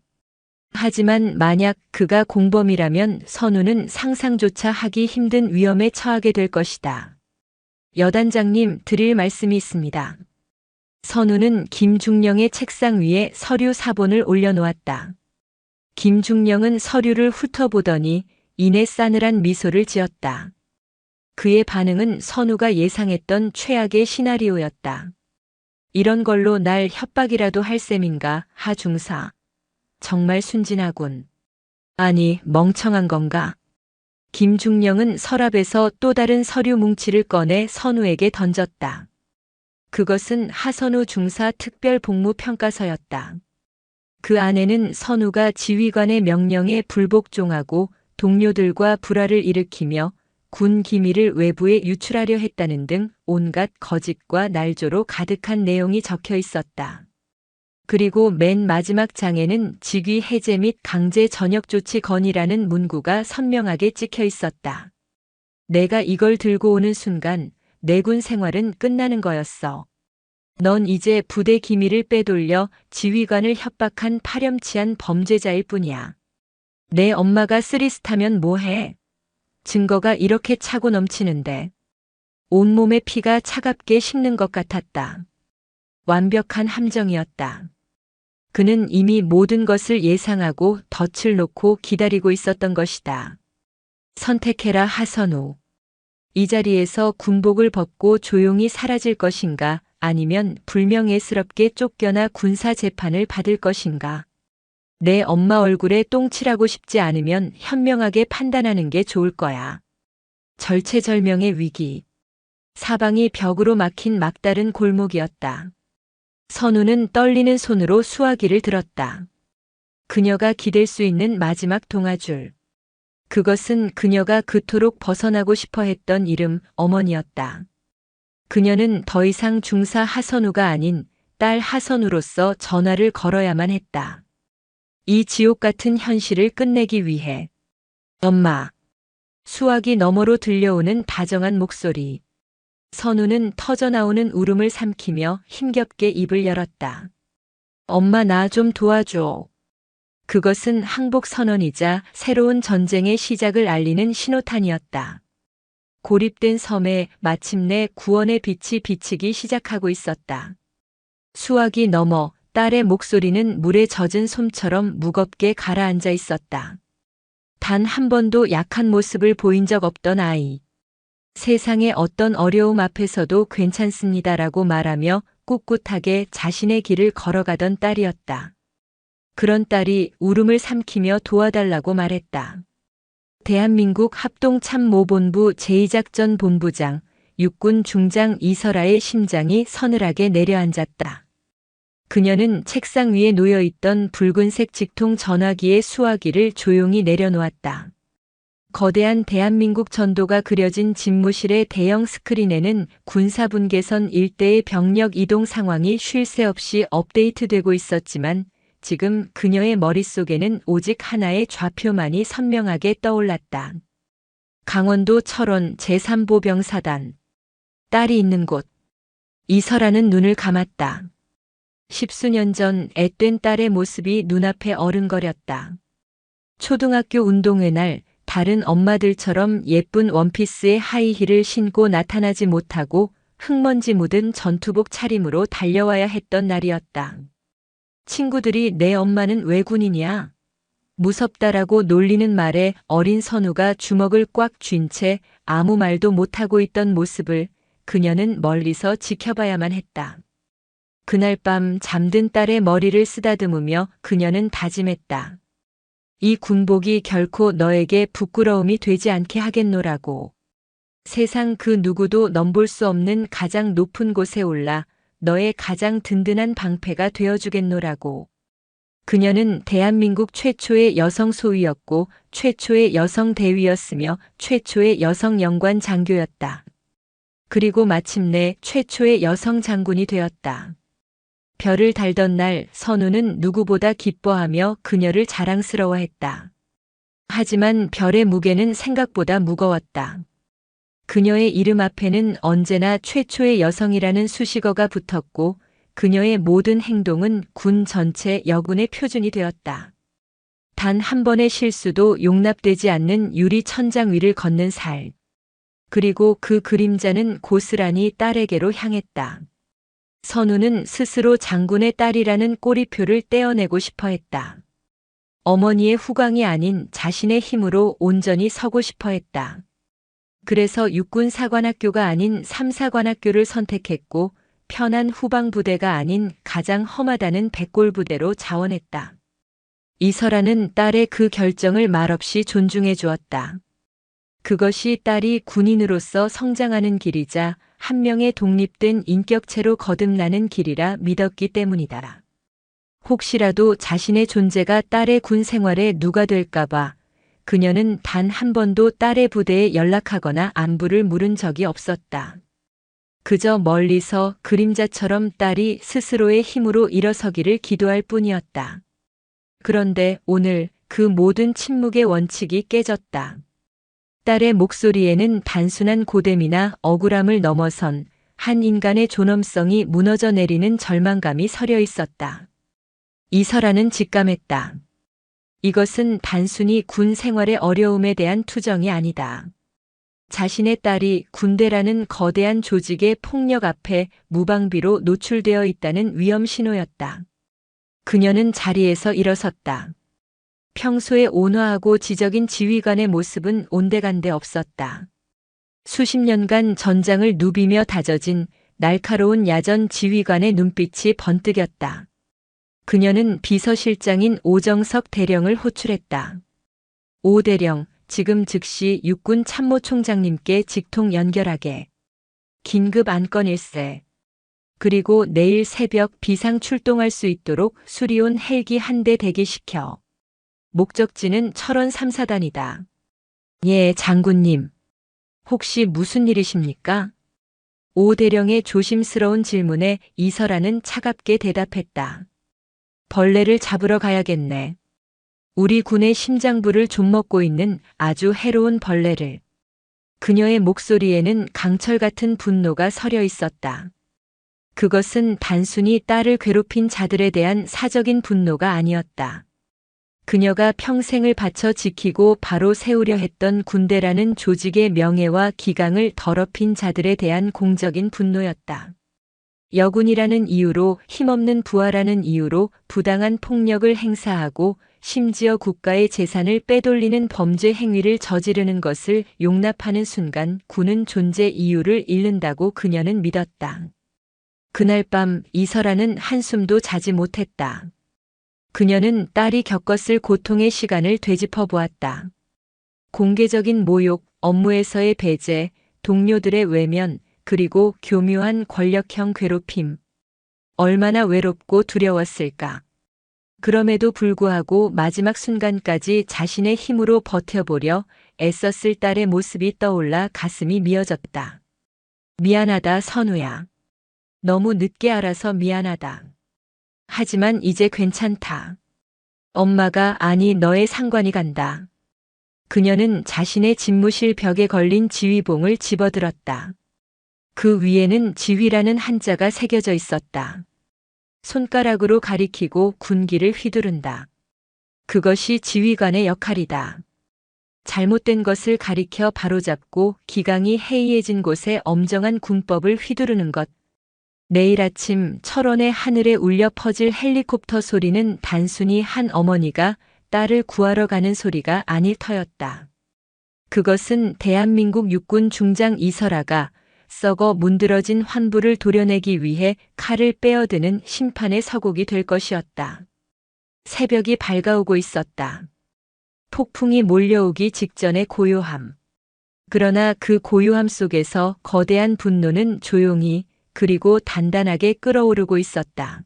하지만 만약 그가 공범이라면 선우는 상상조차 하기 힘든 위험에 처하게 될 것이다. 여단장님, 드릴 말씀이 있습니다. 선우는 김중령의 책상 위에 서류 사본을 올려놓았다. 김중령은 서류를 훑어보더니 이내 싸늘한 미소를 지었다. 그의 반응은 선우가 예상했던 최악의 시나리오였다. 이런 걸로 날 협박이라도 할 셈인가, 하 중사. 정말 순진하군. 아니, 멍청한 건가? 김중령은 서랍에서 또 다른 서류 뭉치를 꺼내 선우에게 던졌다. 그것은 하선우 중사 특별 복무 평가서였다. 그 안에는 선우가 지휘관의 명령에 불복종하고 동료들과 불화를 일으키며 군 기밀을 외부에 유출하려 했다는 등 온갖 거짓과 날조로 가득한 내용이 적혀 있었다. 그리고 맨 마지막 장에는 직위 해제 및 강제 전역 조치 건이라는 문구가 선명하게 찍혀 있었다. 내가 이걸 들고 오는 순간 내군 생활은 끝나는 거였어. 넌 이제 부대 기밀을 빼돌려 지휘관을 협박한 파렴치한 범죄자일 뿐이야. 내 엄마가 쓰리스타면 뭐해? 증거가 이렇게 차고 넘치는데. 온몸의 피가 차갑게 식는 것 같았다. 완벽한 함정이었다. 그는 이미 모든 것을 예상하고 덫을 놓고 기다리고 있었던 것이다. 선택해라, 하선우. 이 자리에서 군복을 벗고 조용히 사라질 것인가, 아니면 불명예스럽게 쫓겨나 군사 재판을 받을 것인가. 내 엄마 얼굴에 똥칠하고 싶지 않으면 현명하게 판단하는 게 좋을 거야. 절체절명의 위기. 사방이 벽으로 막힌 막다른 골목이었다. 선우는 떨리는 손으로 수화기를 들었다. 그녀가 기댈 수 있는 마지막 동아줄. 그것은 그녀가 그토록 벗어나고 싶어 했던 이름, 어머니였다. 그녀는 더 이상 중사 하선우가 아닌 딸 하선우로서 전화를 걸어야만 했다. 이 지옥 같은 현실을 끝내기 위해. 엄마. 수화기 너머로 들려오는 다정한 목소리. 선우는 터져나오는 울음을 삼키며 힘겹게 입을 열었다. 엄마 나 좀 도와줘. 그것은 항복 선언이자 새로운 전쟁의 시작을 알리는 신호탄이었다. 고립된 섬에 마침내 구원의 빛이 비치기 시작하고 있었다. 수화기 너머 딸의 목소리는 물에 젖은 솜처럼 무겁게 가라앉아 있었다. 단 한 번도 약한 모습을 보인 적 없던 아이. 세상의 어떤 어려움 앞에서도 괜찮습니다라고 말하며 꿋꿋하게 자신의 길을 걸어가던 딸이었다. 그런 딸이 울음을 삼키며 도와달라고 말했다. 대한민국 합동참모본부 제2작전본부장, 육군 중장 이설아의 심장이 서늘하게 내려앉았다. 그녀는 책상 위에 놓여있던 붉은색 직통 전화기의 수화기를 조용히 내려놓았다. 거대한 대한민국 전도가 그려진 집무실의 대형 스크린에는 군사분계선 일대의 병력 이동 상황이 쉴 새 없이 업데이트되고 있었지만 지금 그녀의 머릿속에는 오직 하나의 좌표만이 선명하게 떠올랐다. 강원도 철원 제3보병사단. 딸이 있는 곳. 이설아는 눈을 감았다. 십수년 전 앳된 딸의 모습이 눈앞에 어른거렸다. 초등학교 운동회 날 다른 엄마들처럼 예쁜 원피스에 하이힐을 신고 나타나지 못하고 흙먼지 묻은 전투복 차림으로 달려와야 했던 날이었다. 친구들이 내 엄마는 왜 군인이야? 무섭다라고 놀리는 말에 어린 선우가 주먹을 꽉 쥔 채 아무 말도 못하고 있던 모습을 그녀는 멀리서 지켜봐야만 했다. 그날 밤 잠든 딸의 머리를 쓰다듬으며 그녀는 다짐했다. 이 군복이 결코 너에게 부끄러움이 되지 않게 하겠노라고. 세상 그 누구도 넘볼 수 없는 가장 높은 곳에 올라 너의 가장 든든한 방패가 되어주겠노라고. 그녀는 대한민국 최초의 여성 소위였고 최초의 여성 대위였으며 최초의 여성 영관 장교였다. 그리고 마침내 최초의 여성 장군이 되었다. 별을 달던 날 선우는 누구보다 기뻐하며 그녀를 자랑스러워했다. 하지만 별의 무게는 생각보다 무거웠다. 그녀의 이름 앞에는 언제나 최초의 여성이라는 수식어가 붙었고 그녀의 모든 행동은 군 전체 여군의 표준이 되었다. 단 한 번의 실수도 용납되지 않는 유리 천장 위를 걷는 살. 그리고 그 그림자는 고스란히 딸에게로 향했다. 선우는 스스로 장군의 딸이라는 꼬리표를 떼어내고 싶어 했다. 어머니의 후광이 아닌 자신의 힘으로 온전히 서고 싶어 했다. 그래서 육군사관학교가 아닌 삼사관학교를 선택했고 편한 후방부대가 아닌 가장 험하다는 백골부대로 자원했다. 이설아는 딸의 그 결정을 말없이 존중해 주었다. 그것이 딸이 군인으로서 성장하는 길이자 한 명의 독립된 인격체로 거듭나는 길이라 믿었기 때문이다. 혹시라도 자신의 존재가 딸의 군 생활에 누가 될까봐 그녀는 단 한 번도 딸의 부대에 연락하거나 안부를 물은 적이 없었다. 그저 멀리서 그림자처럼 딸이 스스로의 힘으로 일어서기를 기도할 뿐이었다. 그런데 오늘 그 모든 침묵의 원칙이 깨졌다. 딸의 목소리에는 단순한 고됨이나 억울함을 넘어선 한 인간의 존엄성이 무너져 내리는 절망감이 서려 있었다. 이설아는 직감했다. 이것은 단순히 군 생활의 어려움에 대한 투정이 아니다. 자신의 딸이 군대라는 거대한 조직의 폭력 앞에 무방비로 노출되어 있다는 위험 신호였다. 그녀는 자리에서 일어섰다. 평소에 온화하고 지적인 지휘관의 모습은 온데간데 없었다. 수십 년간 전장을 누비며 다져진 날카로운 야전 지휘관의 눈빛이 번뜩였다. 그녀는 비서실장인 오정석 대령을 호출했다. 오 대령, 지금 즉시 육군 참모총장님께 직통 연결하게. 긴급 안건 일세. 그리고 내일 새벽 비상 출동할 수 있도록 수리온 헬기 한 대 대기시켜. 목적지는 철원 3사단이다. 예, 장군님. 혹시 무슨 일이십니까? 오 대령의 조심스러운 질문에 이설아는 차갑게 대답했다. 벌레를 잡으러 가야겠네. 우리 군의 심장부를 좀먹고 있는 아주 해로운 벌레를. 그녀의 목소리에는 강철 같은 분노가 서려 있었다. 그것은 단순히 딸을 괴롭힌 자들에 대한 사적인 분노가 아니었다. 그녀가 평생을 바쳐 지키고 바로 세우려 했던 군대라는 조직의 명예와 기강을 더럽힌 자들에 대한 공적인 분노였다. 여군이라는 이유로, 힘없는 부하라는 이유로 부당한 폭력을 행사하고 심지어 국가의 재산을 빼돌리는 범죄 행위를 저지르는 것을 용납하는 순간 군은 존재 이유를 잃는다고 그녀는 믿었다. 그날 밤 이설아는 한숨도 자지 못했다. 그녀는 딸이 겪었을 고통의 시간을 되짚어 보았다. 공개적인 모욕, 업무에서의 배제, 동료들의 외면, 그리고 교묘한 권력형 괴롭힘. 얼마나 외롭고 두려웠을까. 그럼에도 불구하고 마지막 순간까지 자신의 힘으로 버텨보려 애썼을 딸의 모습이 떠올라 가슴이 미어졌다. 미안하다, 선우야. 너무 늦게 알아서 미안하다. 하지만 이제 괜찮다. 엄마가, 아니, 너의 상관이 간다. 그녀는 자신의 집무실 벽에 걸린 지휘봉을 집어들었다. 그 위에는 지휘라는 한자가 새겨져 있었다. 손가락으로 가리키고 군기를 휘두른다. 그것이 지휘관의 역할이다. 잘못된 것을 가리켜 바로잡고 기강이 해이해진 곳에 엄정한 군법을 휘두르는 것. 내일 아침 철원의 하늘에 울려 퍼질 헬리콥터 소리는 단순히 한 어머니가 딸을 구하러 가는 소리가 아닐 터였다. 그것은 대한민국 육군 중장 이설아가 썩어 문드러진 환부를 도려내기 위해 칼을 빼어드는 심판의 서곡이 될 것이었다. 새벽이 밝아오고 있었다. 폭풍이 몰려오기 직전의 고요함. 그러나 그 고요함 속에서 거대한 분노는 조용히 그리고 단단하게 끓어오르고 있었다.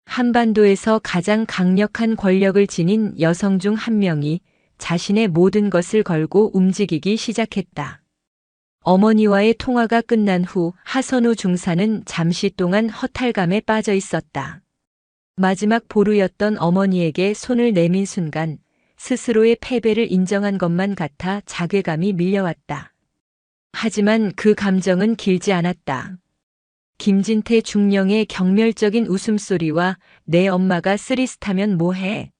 한반도에서 가장 강력한 권력을 지닌 여성 중 한 명이 자신의 모든 것을 걸고 움직이기 시작했다. 어머니와의 통화가 끝난 후 하선우 중사는 잠시 동안 허탈감에 빠져 있었다. 마지막 보루였던 어머니에게 손을 내민 순간 스스로의 패배를 인정한 것만 같아 자괴감이 밀려왔다. 하지만 그 감정은 길지 않았다. 김진태 중령의 경멸적인 웃음소리와 내 엄마가 쓰리스타면 뭐해?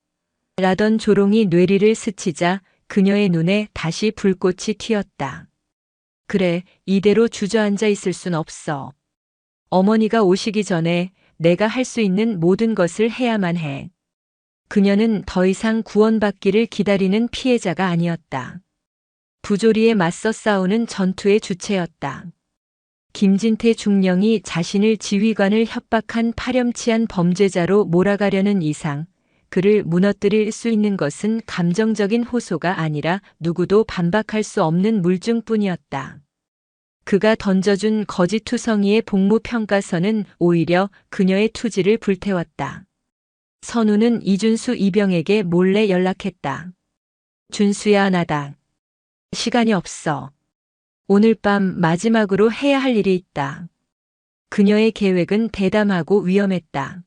라던 조롱이 뇌리를 스치자 그녀의 눈에 다시 불꽃이 튀었다. 그래, 이대로 주저앉아 있을 순 없어. 어머니가 오시기 전에 내가 할 수 있는 모든 것을 해야만 해. 그녀는 더 이상 구원받기를 기다리는 피해자가 아니었다. 부조리에 맞서 싸우는 전투의 주체였다. 김진태 중령이 자신을 지휘관을 협박한 파렴치한 범죄자로 몰아가려는 이상 그를 무너뜨릴 수 있는 것은 감정적인 호소가 아니라 누구도 반박할 수 없는 물증뿐이었다. 그가 던져준 거짓투성이의 복무평가서는 오히려 그녀의 투지를 불태웠다. 선우는 이준수 이병에게 몰래 연락했다. 준수야, 나다. 시간이 없어. 오늘 밤 마지막으로 해야 할 일이 있다. 그녀의 계획은 대담하고 위험했다.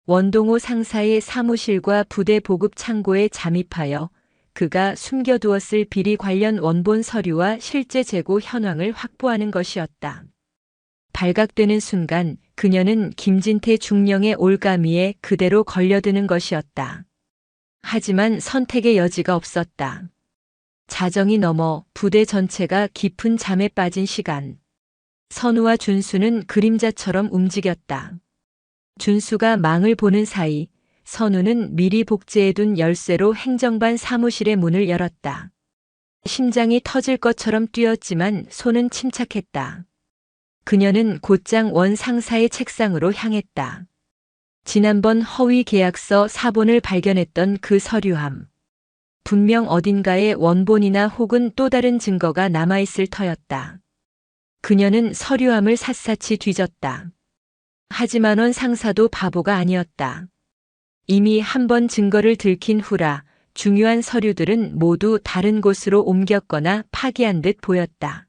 원동호 상사의 사무실과 부대 보급 창고에 잠입하여 그가 숨겨두었을 비리 관련 원본 서류와 실제 재고 현황을 확보하는 것이었다. 발각되는 순간 그녀는 김진태 중령의 올가미에 그대로 걸려드는 것이었다. 하지만 선택의 여지가 없었다. 자정이 넘어 부대 전체가 깊은 잠에 빠진 시간. 선우와 준수는 그림자처럼 움직였다. 준수가 망을 보는 사이 선우는 미리 복제해둔 열쇠로 행정반 사무실의 문을 열었다. 심장이 터질 것처럼 뛰었지만 손은 침착했다. 그녀는 곧장 원 상사의 책상으로 향했다. 지난번 허위 계약서 사본을 발견했던 그 서류함. 분명 어딘가에 원본이나 혹은 또 다른 증거가 남아있을 터였다. 그녀는 서류함을 샅샅이 뒤졌다. 하지만 원 상사도 바보가 아니었다. 이미 한 번 증거를 들킨 후라 중요한 서류들은 모두 다른 곳으로 옮겼거나 파기한 듯 보였다.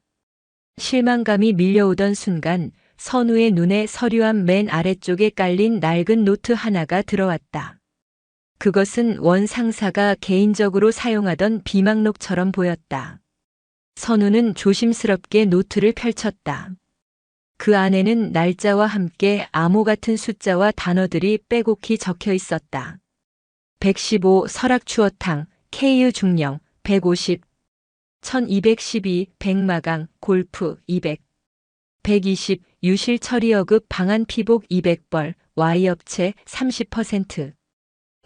실망감이 밀려오던 순간 선우의 눈에 서류함 맨 아래쪽에 깔린 낡은 노트 하나가 들어왔다. 그것은 원 상사가 개인적으로 사용하던 비망록처럼 보였다. 선우는 조심스럽게 노트를 펼쳤다. 그 안에는 날짜와 함께 암호 같은 숫자와 단어들이 빼곡히 적혀 있었다. 115 설악추어탕, KU 중령, 150, 1212 백마강, 골프 200, 120 유실 처리여급 방한 피복 200벌, Y업체 30%.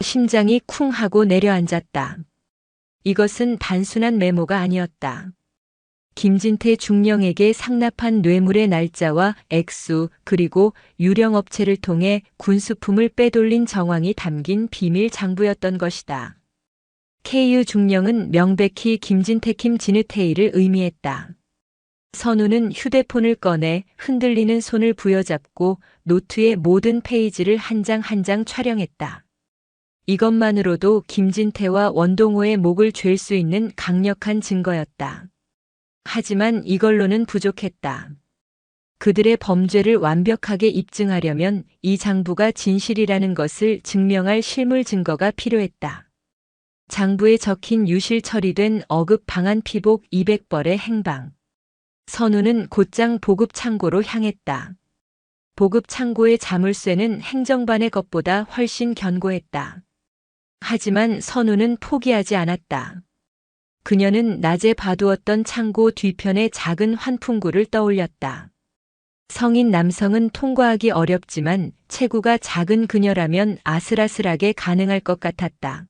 심장이 쿵 하고 내려앉았다. 이것은 단순한 메모가 아니었다. 김진태 중령에게 상납한 뇌물의 날짜와 액수 그리고 유령업체를 통해 군수품을 빼돌린 정황이 담긴 비밀 장부였던 것이다. KU 중령은 명백히 김진태 김 지느테이를 의미했다. 선우는 휴대폰을 꺼내 흔들리는 손을 부여잡고 노트의 모든 페이지를 한 장 한 장 촬영했다. 이것만으로도 김진태와 원동호의 목을 죄일 수 있는 강력한 증거였다. 하지만 이걸로는 부족했다. 그들의 범죄를 완벽하게 입증하려면 이 장부가 진실이라는 것을 증명할 실물 증거가 필요했다. 장부에 적힌 유실 처리된 어급 방한 피복 200벌의 행방. 선우는 곧장 보급 창고로 향했다. 보급 창고의 자물쇠는 행정반의 것보다 훨씬 견고했다. 하지만 선우는 포기하지 않았다. 그녀는 낮에 봐두었던 창고 뒤편의 작은 환풍구를 떠올렸다. 성인 남성은 통과하기 어렵지만 체구가 작은 그녀라면 아슬아슬하게 가능할 것 같았다.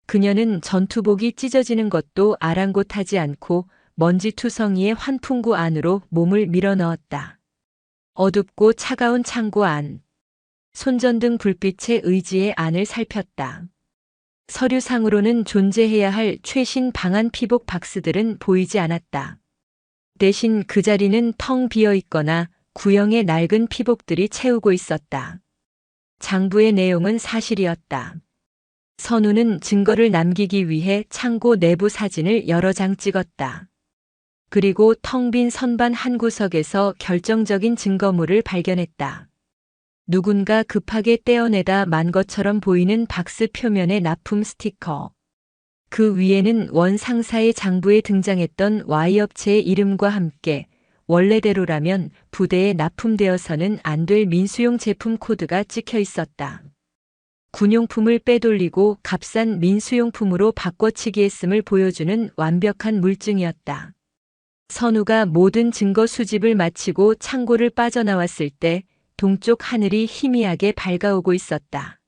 그녀는 전투복이 찢어지는 것도 아랑곳하지 않고 먼지투성이의 환풍구 안으로 몸을 밀어넣었다. 어둡고 차가운 창고 안. 손전등 불빛의 의지의 안을 살폈다. 서류상으로는 존재해야 할 최신 방한 피복 박스들은 보이지 않았다. 대신 그 자리는 텅 비어 있거나 구형의 낡은 피복들이 채우고 있었다. 장부의 내용은 사실이었다. 선우는 증거를 남기기 위해 창고 내부 사진을 여러 장 찍었다. 그리고 텅 빈 선반 한 구석에서 결정적인 증거물을 발견했다. 누군가 급하게 떼어내다 만 것처럼 보이는 박스 표면의 납품 스티커. 그 위에는 원 상사의 장부에 등장했던 Y업체의 이름과 함께 원래대로라면 부대에 납품되어서는 안 될 민수용 제품 코드가 찍혀 있었다. 군용품을 빼돌리고 값싼 민수용품으로 바꿔치기했음을 보여주는 완벽한 물증이었다. 선우가 모든 증거 수집을 마치고 창고를 빠져나왔을 때 동쪽 하늘이 희미하게 밝아오고 있었다.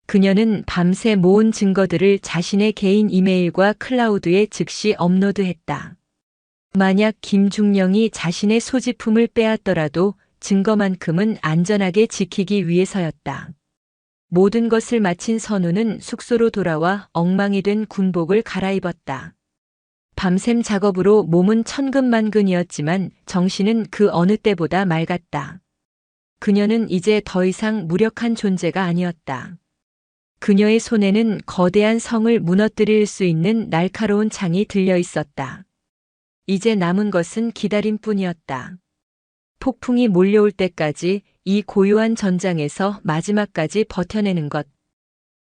그녀는 밤새 모은 증거들을 자신의 개인 이메일과 클라우드에 즉시 업로드했다. 만약 김중령이 자신의 소지품을 빼앗더라도 증거만큼은 안전하게 지키기 위해서였다. 모든 것을 마친 선우는 숙소로 돌아와 엉망이 된 군복을 갈아입었다. 밤샘 작업으로 몸은 천근만근이었지만 정신은 그 어느 때보다 맑았다. 그녀는 이제 더 이상 무력한 존재가 아니었다. 그녀의 손에는 거대한 성을 무너뜨릴 수 있는 날카로운 창이 들려 있었다. 이제 남은 것은 기다림뿐이었다. 폭풍이 몰려올 때까지 이 고요한 전장에서 마지막까지 버텨내는 것.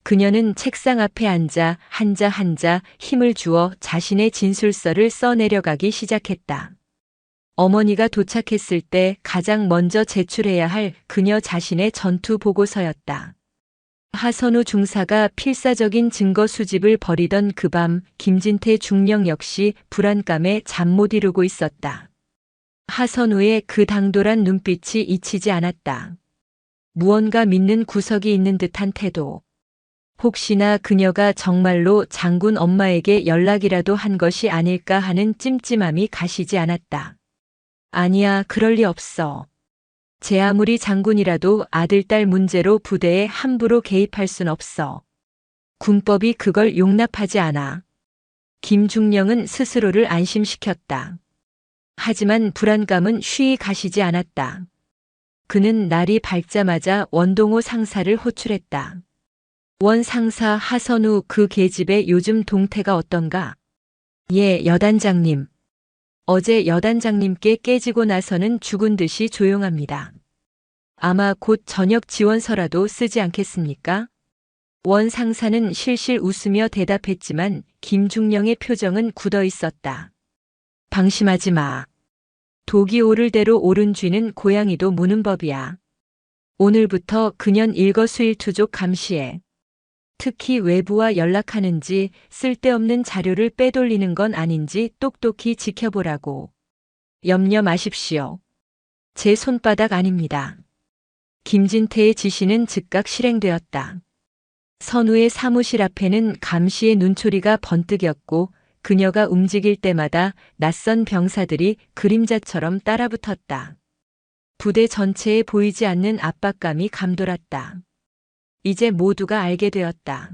그녀는 책상 앞에 앉아 한자 힘을 주어 자신의 진술서를 써내려가기 시작했다. 어머니가 도착했을 때 가장 먼저 제출해야 할 그녀 자신의 전투 보고서였다. 하선우 중사가 필사적인 증거 수집을 벌이던 그 밤 김진태 중령 역시 불안감에 잠 못 이루고 있었다. 하선우의 그 당돌한 눈빛이 잊히지 않았다. 무언가 믿는 구석이 있는 듯한 태도. 혹시나 그녀가 정말로 장군 엄마에게 연락이라도 한 것이 아닐까 하는 찜찜함이 가시지 않았다. 아니야, 그럴 리 없어. 제 아무리 장군이라도 아들딸 문제로 부대에 함부로 개입할 순 없어. 군법이 그걸 용납하지 않아. 김중령은 스스로를 안심시켰다. 하지만 불안감은 쉬이 가시지 않았다. 그는 날이 밝자마자 원동호 상사를 호출했다. 원 상사 하선우 그 계집의 요즘 동태가 어떤가? 예, 여단장님. 어제 여단장님께 깨지고 나서는 죽은 듯이 조용합니다. 아마 곧 저녁 지원서라도 쓰지 않겠습니까? 원 상사는 실실 웃으며 대답했지만 김중령의 표정은 굳어 있었다. 방심하지 마. 독이 오를 대로 오른 쥐는 고양이도 무는 법이야. 오늘부터 근현 일거수일투족 감시해. 특히 외부와 연락하는지 쓸데없는 자료를 빼돌리는 건 아닌지 똑똑히 지켜보라고. 염려 마십시오. 제 손바닥 아닙니다. 김진태의 지시는 즉각 실행되었다. 선우의 사무실 앞에는 감시의 눈초리가 번뜩였고 그녀가 움직일 때마다 낯선 병사들이 그림자처럼 따라붙었다. 부대 전체에 보이지 않는 압박감이 감돌았다. 이제 모두가 알게 되었다.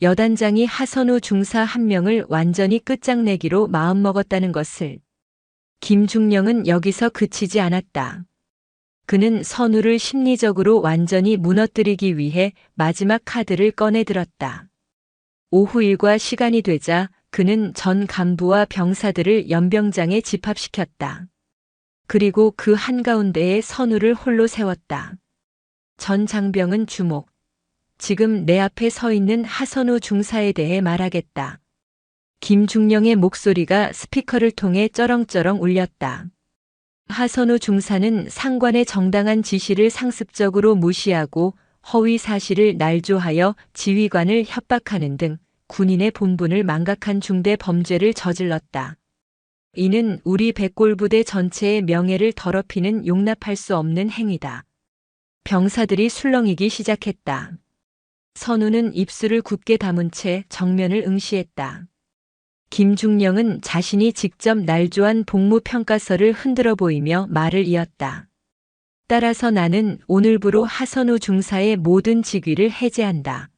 여단장이 하선우 중사 한 명을 완전히 끝장내기로 마음먹었다는 것을. 김중령은 여기서 그치지 않았다. 그는 선우를 심리적으로 완전히 무너뜨리기 위해 마지막 카드를 꺼내들었다. 오후 일과 시간이 되자 그는 전 간부와 병사들을 연병장에 집합시켰다. 그리고 그 한가운데에 선우를 홀로 세웠다. 전 장병은 주목. 지금 내 앞에 서 있는 하선우 중사에 대해 말하겠다. 김중령의 목소리가 스피커를 통해 쩌렁쩌렁 울렸다. 하선우 중사는 상관의 정당한 지시를 상습적으로 무시하고 허위 사실을 날조하여 지휘관을 협박하는 등 군인의 본분을 망각한 중대 범죄를 저질렀다. 이는 우리 백골부대 전체의 명예를 더럽히는 용납할 수 없는 행위다. 병사들이 술렁이기 시작했다. 선우는 입술을 굳게 다문 채 정면을 응시했다. 김중령은 자신이 직접 날조한 복무평가서를 흔들어 보이며 말을 이었다. 따라서 나는 오늘부로 하선우 중사의 모든 직위를 해제한다.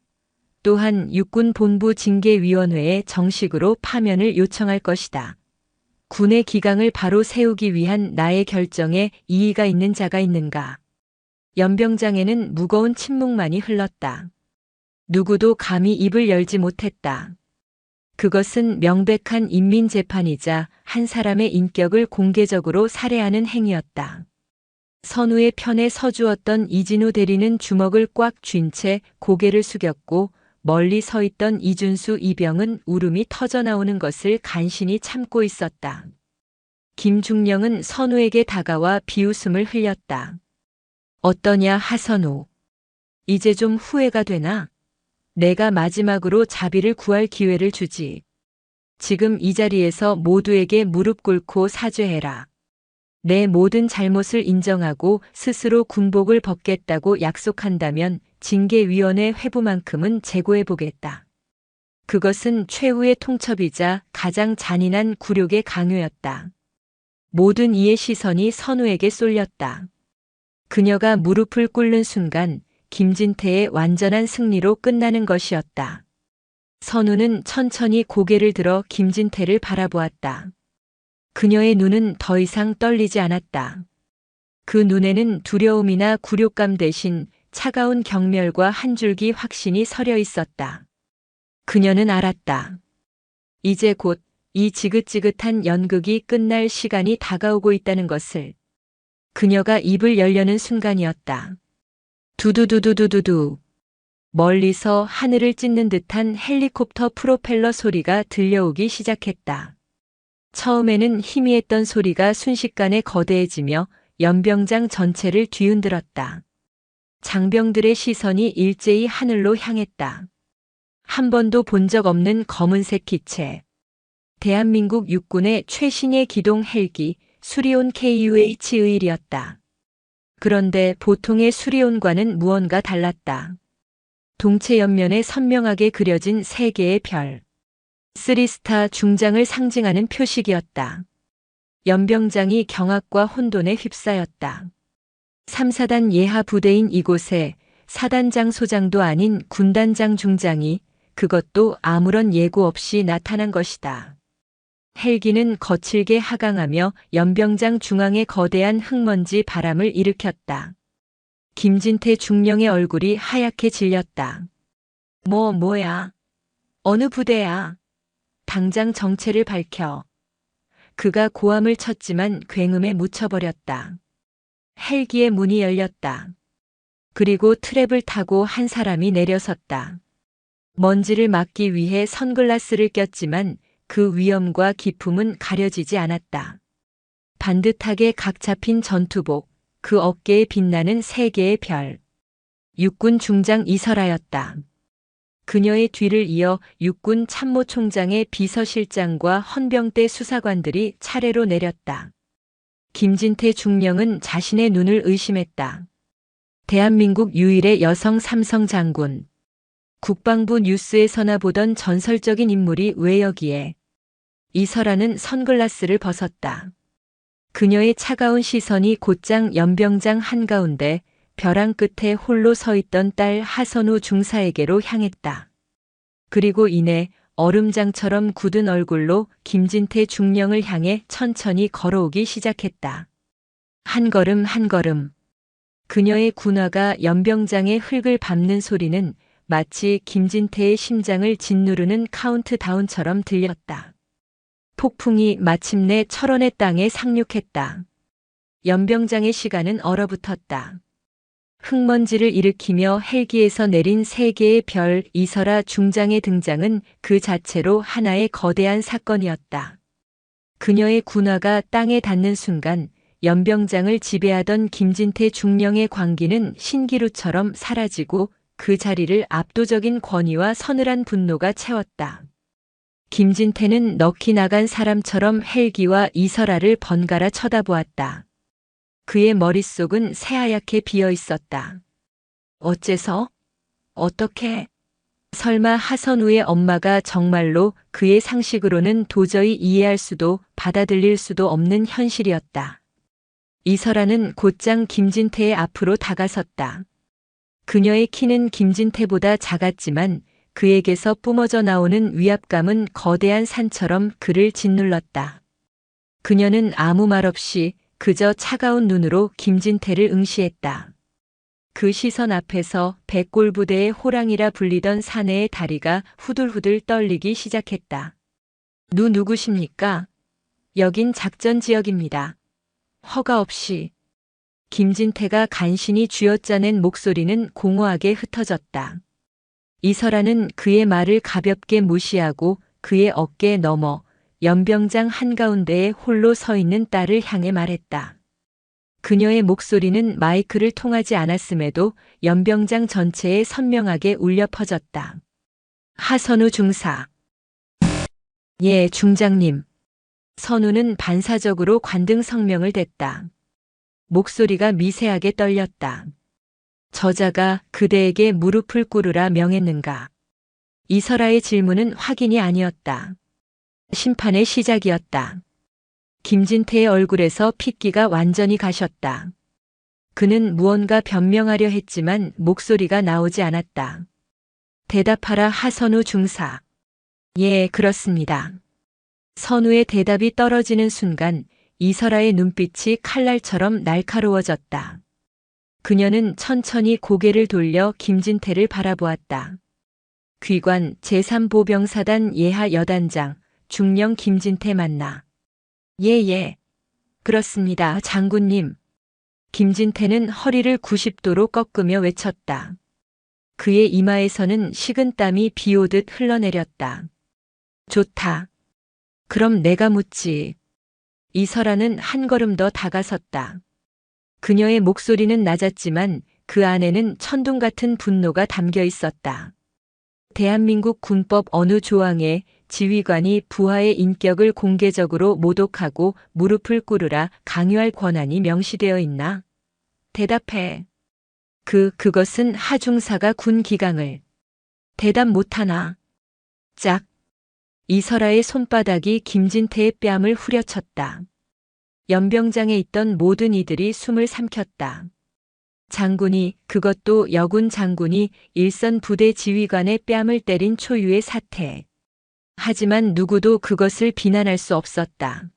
또한 육군본부 징계위원회에 정식으로 파면을 요청할 것이다. 군의 기강을 바로 세우기 위한 나의 결정에 이의가 있는 자가 있는가? 연병장에는 무거운 침묵만이 흘렀다. 누구도 감히 입을 열지 못했다. 그것은 명백한 인민재판이자 한 사람의 인격을 공개적으로 살해하는 행위였다. 선우의 편에 서주었던 이진우 대리는 주먹을 꽉 쥔 채 고개를 숙였고 멀리 서 있던 이준수 이병은 울음이 터져나오는 것을 간신히 참고 있었다. 김중령은 선우에게 다가와 비웃음을 흘렸다. 어떠냐 하선우. 이제 좀 후회가 되나? 내가 마지막으로 자비를 구할 기회를 주지. 지금 이 자리에서 모두에게 무릎 꿇고 사죄해라. 내 모든 잘못을 인정하고 스스로 군복을 벗겠다고 약속한다면 징계위원회 회부만큼은 재고해보겠다. 그것은 최후의 통첩이자 가장 잔인한 굴욕의 강요였다. 모든 이의 시선이 선우에게 쏠렸다. 그녀가 무릎을 꿇는 순간 김진태의 완전한 승리로 끝나는 것이었다. 선우는 천천히 고개를 들어 김진태를 바라보았다. 그녀의 눈은 더 이상 떨리지 않았다. 그 눈에는 두려움이나 굴욕감 대신 차가운 경멸과 한 줄기 확신이 서려 있었다. 그녀는 알았다. 이제 곧 이 지긋지긋한 연극이 끝날 시간이 다가오고 있다는 것을. 그녀가 입을 열려는 순간이었다. 두두두두두두두. 멀리서 하늘을 찢는 듯한 헬리콥터 프로펠러 소리가 들려오기 시작했다. 처음에는 희미했던 소리가 순식간에 거대해지며 연병장 전체를 뒤흔들었다. 장병들의 시선이 일제히 하늘로 향했다. 한 번도 본 적 없는 검은색 기체. 대한민국 육군의 최신의 기동 헬기 수리온 KUH-1이었다. 그런데 보통의 수리온과는 무언가 달랐다. 동체 옆면에 선명하게 그려진 세 개의 별. 3스타 중장을 상징하는 표식이었다. 연병장이 경악과 혼돈에 휩싸였다. 3사단 예하 부대인 이곳에 사단장 소장도 아닌 군단장 중장이 그것도 아무런 예고 없이 나타난 것이다. 헬기는 거칠게 하강하며 연병장 중앙에 거대한 흙먼지 바람을 일으켰다. 김진태 중령의 얼굴이 하얗게 질렸다. 뭐야? 어느 부대야? 당장 정체를 밝혀. 그가 고함을 쳤지만 굉음에 묻혀버렸다. 헬기의 문이 열렸다. 그리고 트랩을 타고 한 사람이 내려섰다. 먼지를 막기 위해 선글라스를 꼈지만 그 위엄과 기품은 가려지지 않았다. 반듯하게 각 잡힌 전투복, 그 어깨에 빛나는 세 개의 별. 육군 중장 이설아였다. 그녀의 뒤를 이어 육군 참모총장의 비서실장과 헌병대 수사관들이 차례로 내렸다. 김진태 중령은 자신의 눈을 의심했다. 대한민국 유일의 여성 삼성 장군. 국방부 뉴스에서나 보던 전설적인 인물이 왜 여기에? 이설아는 선글라스를 벗었다. 그녀의 차가운 시선이 곧장 연병장 한가운데 벼랑 끝에 홀로 서 있던 딸 하선우 중사에게로 향했다. 그리고 이내 얼음장처럼 굳은 얼굴로 김진태 중령을 향해 천천히 걸어오기 시작했다. 한 걸음 한 걸음. 그녀의 군화가 연병장의 흙을 밟는 소리는 마치 김진태의 심장을 짓누르는 카운트다운처럼 들렸다. 폭풍이 마침내 철원의 땅에 상륙했다. 연병장의 시간은 얼어붙었다. 흙먼지를 일으키며 헬기에서 내린 세 개의 별 이설아 중장의 등장은 그 자체로 하나의 거대한 사건이었다. 그녀의 군화가 땅에 닿는 순간 연병장을 지배하던 김진태 중령의 광기는 신기루처럼 사라지고 그 자리를 압도적인 권위와 서늘한 분노가 채웠다. 김진태는 넋이 나간 사람처럼 헬기와 이설아를 번갈아 쳐다보았다. 그의 머릿속은 새하얗게 비어 있었다. 어째서? 어떻게? 설마 하선우의 엄마가 정말로 그의 상식으로는 도저히 이해할 수도 받아들일 수도 없는 현실이었다. 이설아는 곧장 김진태의 앞으로 다가섰다. 그녀의 키는 김진태보다 작았지만 그에게서 뿜어져 나오는 위압감은 거대한 산처럼 그를 짓눌렀다. 그녀는 아무 말 없이 그저 차가운 눈으로 김진태를 응시했다. 그 시선 앞에서 백골부대의 호랑이라 불리던 사내의 다리가 후들후들 떨리기 시작했다. 누구십니까? 여긴 작전 지역입니다. 허가 없이. 김진태가 간신히 쥐어짜낸 목소리는 공허하게 흩어졌다. 이설아는 그의 말을 가볍게 무시하고 그의 어깨에 넘어 연병장 한가운데에 홀로 서 있는 딸을 향해 말했다. 그녀의 목소리는 마이크를 통하지 않았음에도 연병장 전체에 선명하게 울려 퍼졌다. 하선우 중사. 예, 중장님. 선우는 반사적으로 관등 성명을 댔다. 목소리가 미세하게 떨렸다. 저자가 그대에게 무릎을 꿇으라 명했는가? 이설아의 질문은 확인이 아니었다. 심판의 시작이었다. 김진태의 얼굴에서 핏기가 완전히 가셨다. 그는 무언가 변명하려 했지만 목소리가 나오지 않았다. 대답하라 하선우 중사. 예, 그렇습니다. 선우의 대답이 떨어지는 순간 이설아의 눈빛이 칼날처럼 날카로워졌다. 그녀는 천천히 고개를 돌려 김진태를 바라보았다. 귀관 제3보병사단 예하 여단장 중령 김진태 맞나? 예. 그렇습니다, 장군님. 김진태는 허리를 90도로 꺾으며 외쳤다. 그의 이마에서는 식은땀이 비오듯 흘러내렸다. 좋다. 그럼 내가 묻지. 이설아는 한 걸음 더 다가섰다. 그녀의 목소리는 낮았지만 그 안에는 천둥 같은 분노가 담겨 있었다. 대한민국 군법 어느 조항에 지휘관이 부하의 인격을 공개적으로 모독하고 무릎을 꿇으라 강요할 권한이 명시되어 있나? 대답해. 그것은 하중사가 군 기강을. 대답 못하나? 짝. 이설아의 손바닥이 김진태의 뺨을 후려쳤다. 연병장에 있던 모든 이들이 숨을 삼켰다. 장군이, 그것도 여군 장군이 일선 부대 지휘관의 뺨을 때린 초유의 사태. 하지만 누구도 그것을 비난할 수 없었다.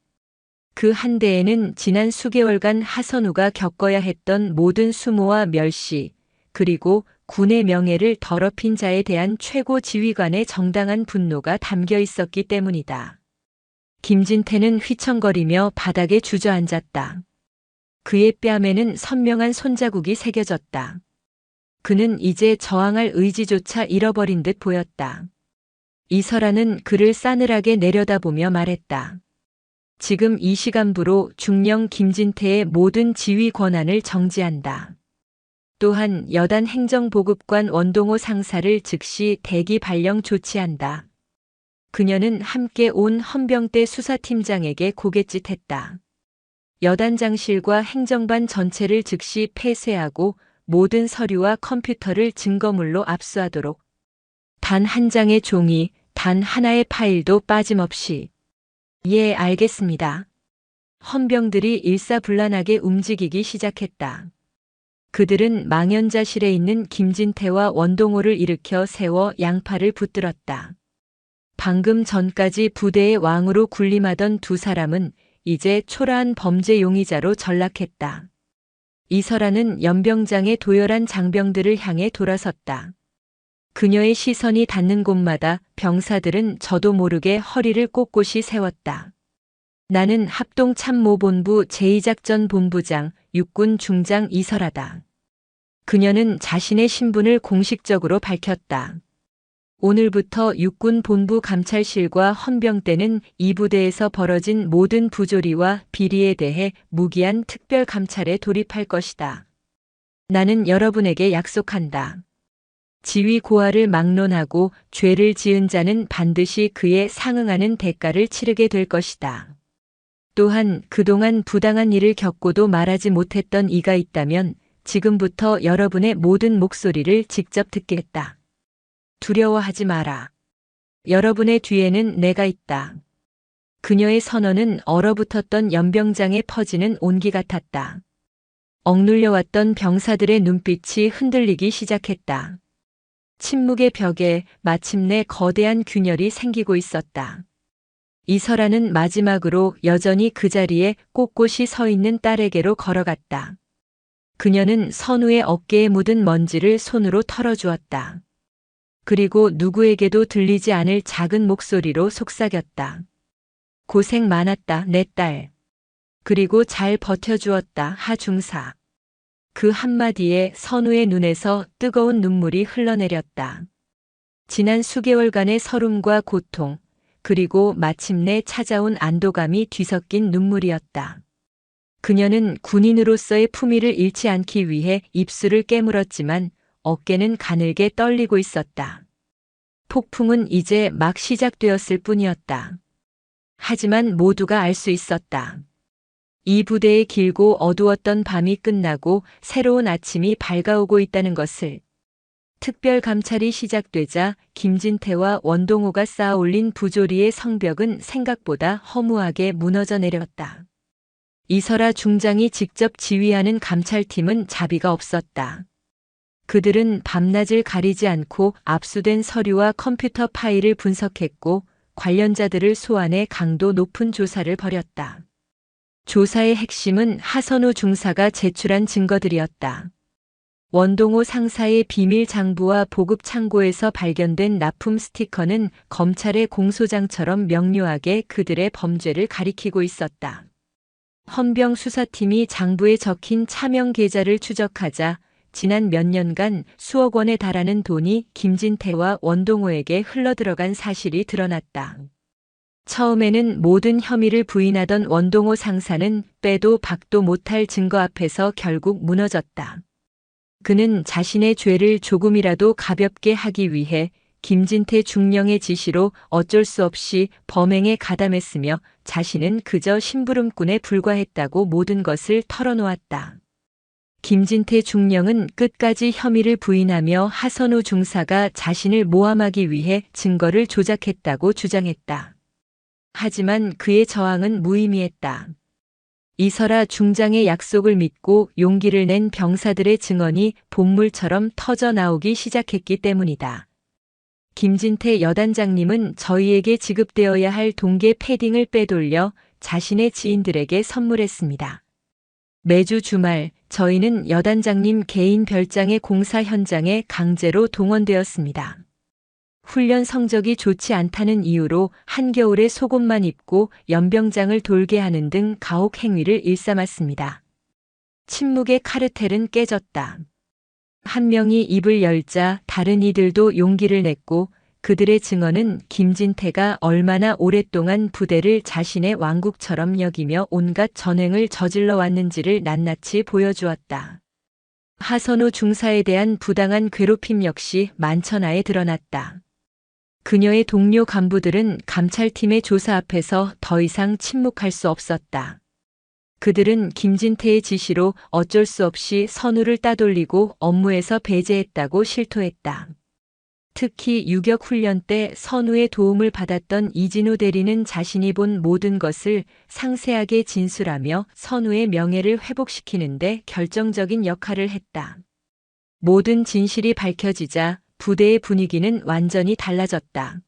그 한대에는 지난 수개월간 하선우가 겪어야 했던 모든 수모와 멸시, 그리고 군의 명예를 더럽힌 자에 대한 최고 지휘관의 정당한 분노가 담겨 있었기 때문이다. 김진태는 휘청거리며 바닥에 주저앉았다. 그의 뺨에는 선명한 손자국이 새겨졌다. 그는 이제 저항할 의지조차 잃어버린 듯 보였다. 이설아는 그를 싸늘하게 내려다보며 말했다. 지금 이 시간부로 중령 김진태의 모든 지휘 권한을 정지한다. 또한 여단 행정보급관 원동호 상사를 즉시 대기 발령 조치한다. 그녀는 함께 온 헌병대 수사팀장에게 고갯짓했다. 여단장실과 행정반 전체를 즉시 폐쇄하고 모든 서류와 컴퓨터를 증거물로 압수하도록. 단 한 장의 종이, 단 하나의 파일도 빠짐없이. 예, 알겠습니다. 헌병들이 일사불란하게 움직이기 시작했다. 그들은 망연자실에 있는 김진태와 원동호를 일으켜 세워 양팔을 붙들었다. 방금 전까지 부대의 왕으로 군림하던 두 사람은 이제 초라한 범죄 용의자로 전락했다. 이설아는 연병장의 도열한 장병들을 향해 돌아섰다. 그녀의 시선이 닿는 곳마다 병사들은 저도 모르게 허리를 꼿꼿이 세웠다. 나는 합동참모본부 제2작전본부장 육군 중장 이설아다. 그녀는 자신의 신분을 공식적으로 밝혔다. 오늘부터 육군 본부 감찰실과 헌병대는 이 부대에서 벌어진 모든 부조리와 비리에 대해 무기한 특별 감찰에 돌입할 것이다. 나는 여러분에게 약속한다. 지위 고하를 막론하고 죄를 지은 자는 반드시 그에 상응하는 대가를 치르게 될 것이다. 또한 그동안 부당한 일을 겪고도 말하지 못했던 이가 있다면 지금부터 여러분의 모든 목소리를 직접 듣겠다. 두려워하지 마라. 여러분의 뒤에는 내가 있다. 그녀의 선언은 얼어붙었던 연병장에 퍼지는 온기 같았다. 억눌려왔던 병사들의 눈빛이 흔들리기 시작했다. 침묵의 벽에 마침내 거대한 균열이 생기고 있었다. 이설아는 마지막으로 여전히 그 자리에 꼿꼿이 서 있는 딸에게로 걸어갔다. 그녀는 선우의 어깨에 묻은 먼지를 손으로 털어주었다. 그리고 누구에게도 들리지 않을 작은 목소리로 속삭였다. 고생 많았다, 내 딸. 그리고 잘 버텨주었다, 하중사. 그 한마디에 선우의 눈에서 뜨거운 눈물이 흘러내렸다. 지난 수개월간의 서름과 고통, 그리고 마침내 찾아온 안도감이 뒤섞인 눈물이었다. 그녀는 군인으로서의 품위를 잃지 않기 위해 입술을 깨물었지만 어깨는 가늘게 떨리고 있었다. 폭풍은 이제 막 시작되었을 뿐이었다. 하지만 모두가 알 수 있었다. 이 부대의 길고 어두웠던 밤이 끝나고 새로운 아침이 밝아오고 있다는 것을. 특별 감찰이 시작되자 김진태와 원동호가 쌓아 올린 부조리의 성벽은 생각보다 허무하게 무너져 내렸다. 이설아 중장이 직접 지휘하는 감찰팀은 자비가 없었다. 그들은 밤낮을 가리지 않고 압수된 서류와 컴퓨터 파일을 분석했고 관련자들을 소환해 강도 높은 조사를 벌였다. 조사의 핵심은 하선우 중사가 제출한 증거들이었다. 원동호 상사의 비밀 장부와 보급 창고에서 발견된 납품 스티커는 검찰의 공소장처럼 명료하게 그들의 범죄를 가리키고 있었다. 헌병 수사팀이 장부에 적힌 차명 계좌를 추적하자 지난 몇 년간 수억 원에 달하는 돈이 김진태와 원동호에게 흘러들어간 사실이 드러났다. 처음에는 모든 혐의를 부인하던 원동호 상사는 빼도 박도 못할 증거 앞에서 결국 무너졌다. 그는 자신의 죄를 조금이라도 가볍게 하기 위해 김진태 중령의 지시로 어쩔 수 없이 범행에 가담했으며 자신은 그저 심부름꾼에 불과했다고 모든 것을 털어놓았다. 김진태 중령은 끝까지 혐의를 부인하며 하선우 중사가 자신을 모함하기 위해 증거를 조작했다고 주장했다. 하지만 그의 저항은 무의미했다. 이설아 중장의 약속을 믿고 용기를 낸 병사들의 증언이 본물처럼 터져 나오기 시작했기 때문이다. 김진태 여단장님은 저희에게 지급되어야 할 동계 패딩을 빼돌려 자신의 지인들에게 선물했습니다. 매주 주말 저희는 여단장님 개인 별장의 공사 현장에 강제로 동원되었습니다. 훈련 성적이 좋지 않다는 이유로 한겨울에 속옷만 입고 연병장을 돌게 하는 등 가혹 행위를 일삼았습니다. 침묵의 카르텔은 깨졌다. 한 명이 입을 열자 다른 이들도 용기를 냈고 그들의 증언은 김진태가 얼마나 오랫동안 부대를 자신의 왕국처럼 여기며 온갖 전횡을 저질러 왔는지를 낱낱이 보여주었다. 하선우 중사에 대한 부당한 괴롭힘 역시 만천하에 드러났다. 그녀의 동료 간부들은 감찰팀의 조사 앞에서 더 이상 침묵할 수 없었다. 그들은 김진태의 지시로 어쩔 수 없이 선우를 따돌리고 업무에서 배제했다고 실토했다. 특히 유격 훈련 때 선우의 도움을 받았던 이진우 대리는 자신이 본 모든 것을 상세하게 진술하며 선우의 명예를 회복시키는 데 결정적인 역할을 했다. 모든 진실이 밝혀지자 부대의 분위기는 완전히 달라졌다.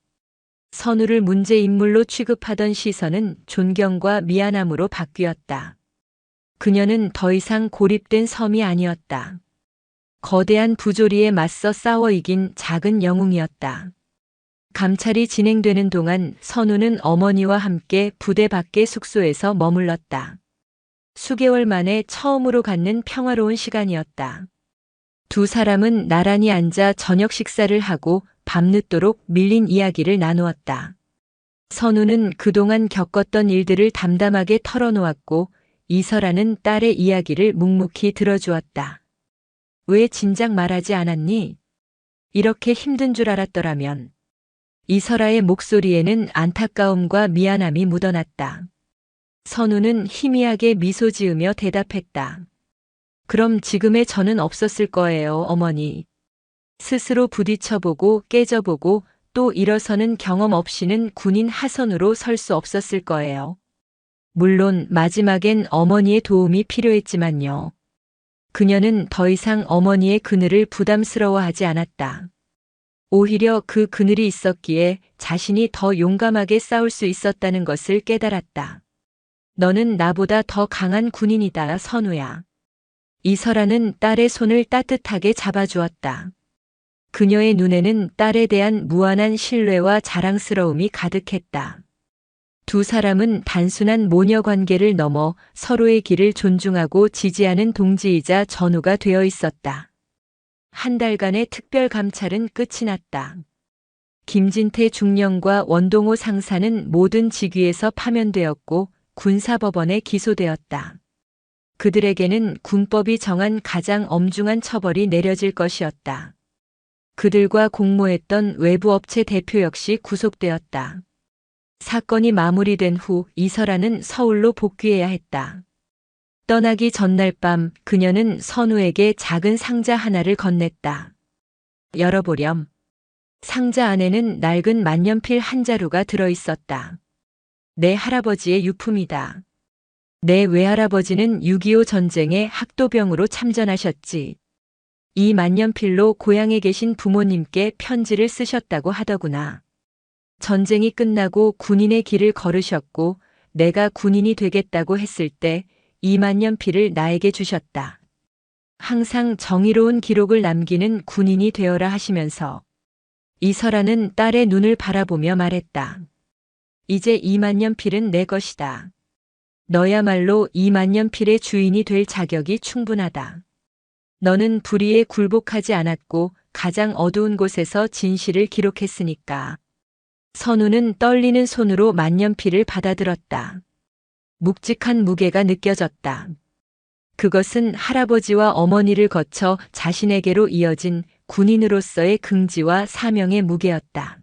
선우를 문제 인물로 취급하던 시선은 존경과 미안함으로 바뀌었다. 그녀는 더 이상 고립된 섬이 아니었다. 거대한 부조리에 맞서 싸워 이긴 작은 영웅이었다. 감찰이 진행되는 동안 선우는 어머니와 함께 부대 밖의 숙소에서 머물렀다. 수개월 만에 처음으로 갖는 평화로운 시간이었다. 두 사람은 나란히 앉아 저녁 식사를 하고 밤늦도록 밀린 이야기를 나누었다. 선우는 그동안 겪었던 일들을 담담하게 털어놓았고 이설아는 딸의 이야기를 묵묵히 들어주었다. 왜 진작 말하지 않았니? 이렇게 힘든 줄 알았더라면. 이설아의 목소리에는 안타까움과 미안함이 묻어났다. 선우는 희미하게 미소 지으며 대답했다. 그럼 지금의 저는 없었을 거예요, 어머니. 스스로 부딪혀보고 깨져보고 또 일어서는 경험 없이는 군인 하선으로 설 수 없었을 거예요. 물론 마지막엔 어머니의 도움이 필요했지만요. 그녀는 더 이상 어머니의 그늘을 부담스러워하지 않았다. 오히려 그 그늘이 있었기에 자신이 더 용감하게 싸울 수 있었다는 것을 깨달았다. 너는 나보다 더 강한 군인이다, 선우야. 이설아는 딸의 손을 따뜻하게 잡아주었다. 그녀의 눈에는 딸에 대한 무한한 신뢰와 자랑스러움이 가득했다. 두 사람은 단순한 모녀 관계를 넘어 서로의 길을 존중하고 지지하는 동지이자 전우가 되어 있었다. 한 달간의 특별 감찰은 끝이 났다. 김진태 중령과 원동호 상사는 모든 직위에서 파면되었고 군사법원에 기소되었다. 그들에게는 군법이 정한 가장 엄중한 처벌이 내려질 것이었다. 그들과 공모했던 외부 업체 대표 역시 구속되었다. 사건이 마무리된 후 이설아는 서울로 복귀해야 했다. 떠나기 전날 밤 그녀는 선우에게 작은 상자 하나를 건넸다. 열어보렴. 상자 안에는 낡은 만년필 한 자루가 들어있었다. 내 할아버지의 유품이다. 내 외할아버지는 6.25 전쟁에 학도병으로 참전하셨지. 이 만년필로 고향에 계신 부모님께 편지를 쓰셨다고 하더구나. 전쟁이 끝나고 군인의 길을 걸으셨고 내가 군인이 되겠다고 했을 때 이 만년필을 나에게 주셨다. 항상 정의로운 기록을 남기는 군인이 되어라 하시면서 이설아는 딸의 눈을 바라보며 말했다. 이제 이 만년필은 내 것이다. 너야말로 이 만년필의 주인이 될 자격이 충분하다. 너는 불의에 굴복하지 않았고 가장 어두운 곳에서 진실을 기록했으니까. 선우는 떨리는 손으로 만년필을 받아들었다. 묵직한 무게가 느껴졌다. 그것은 할아버지와 어머니를 거쳐 자신에게로 이어진 군인으로서의 긍지와 사명의 무게였다.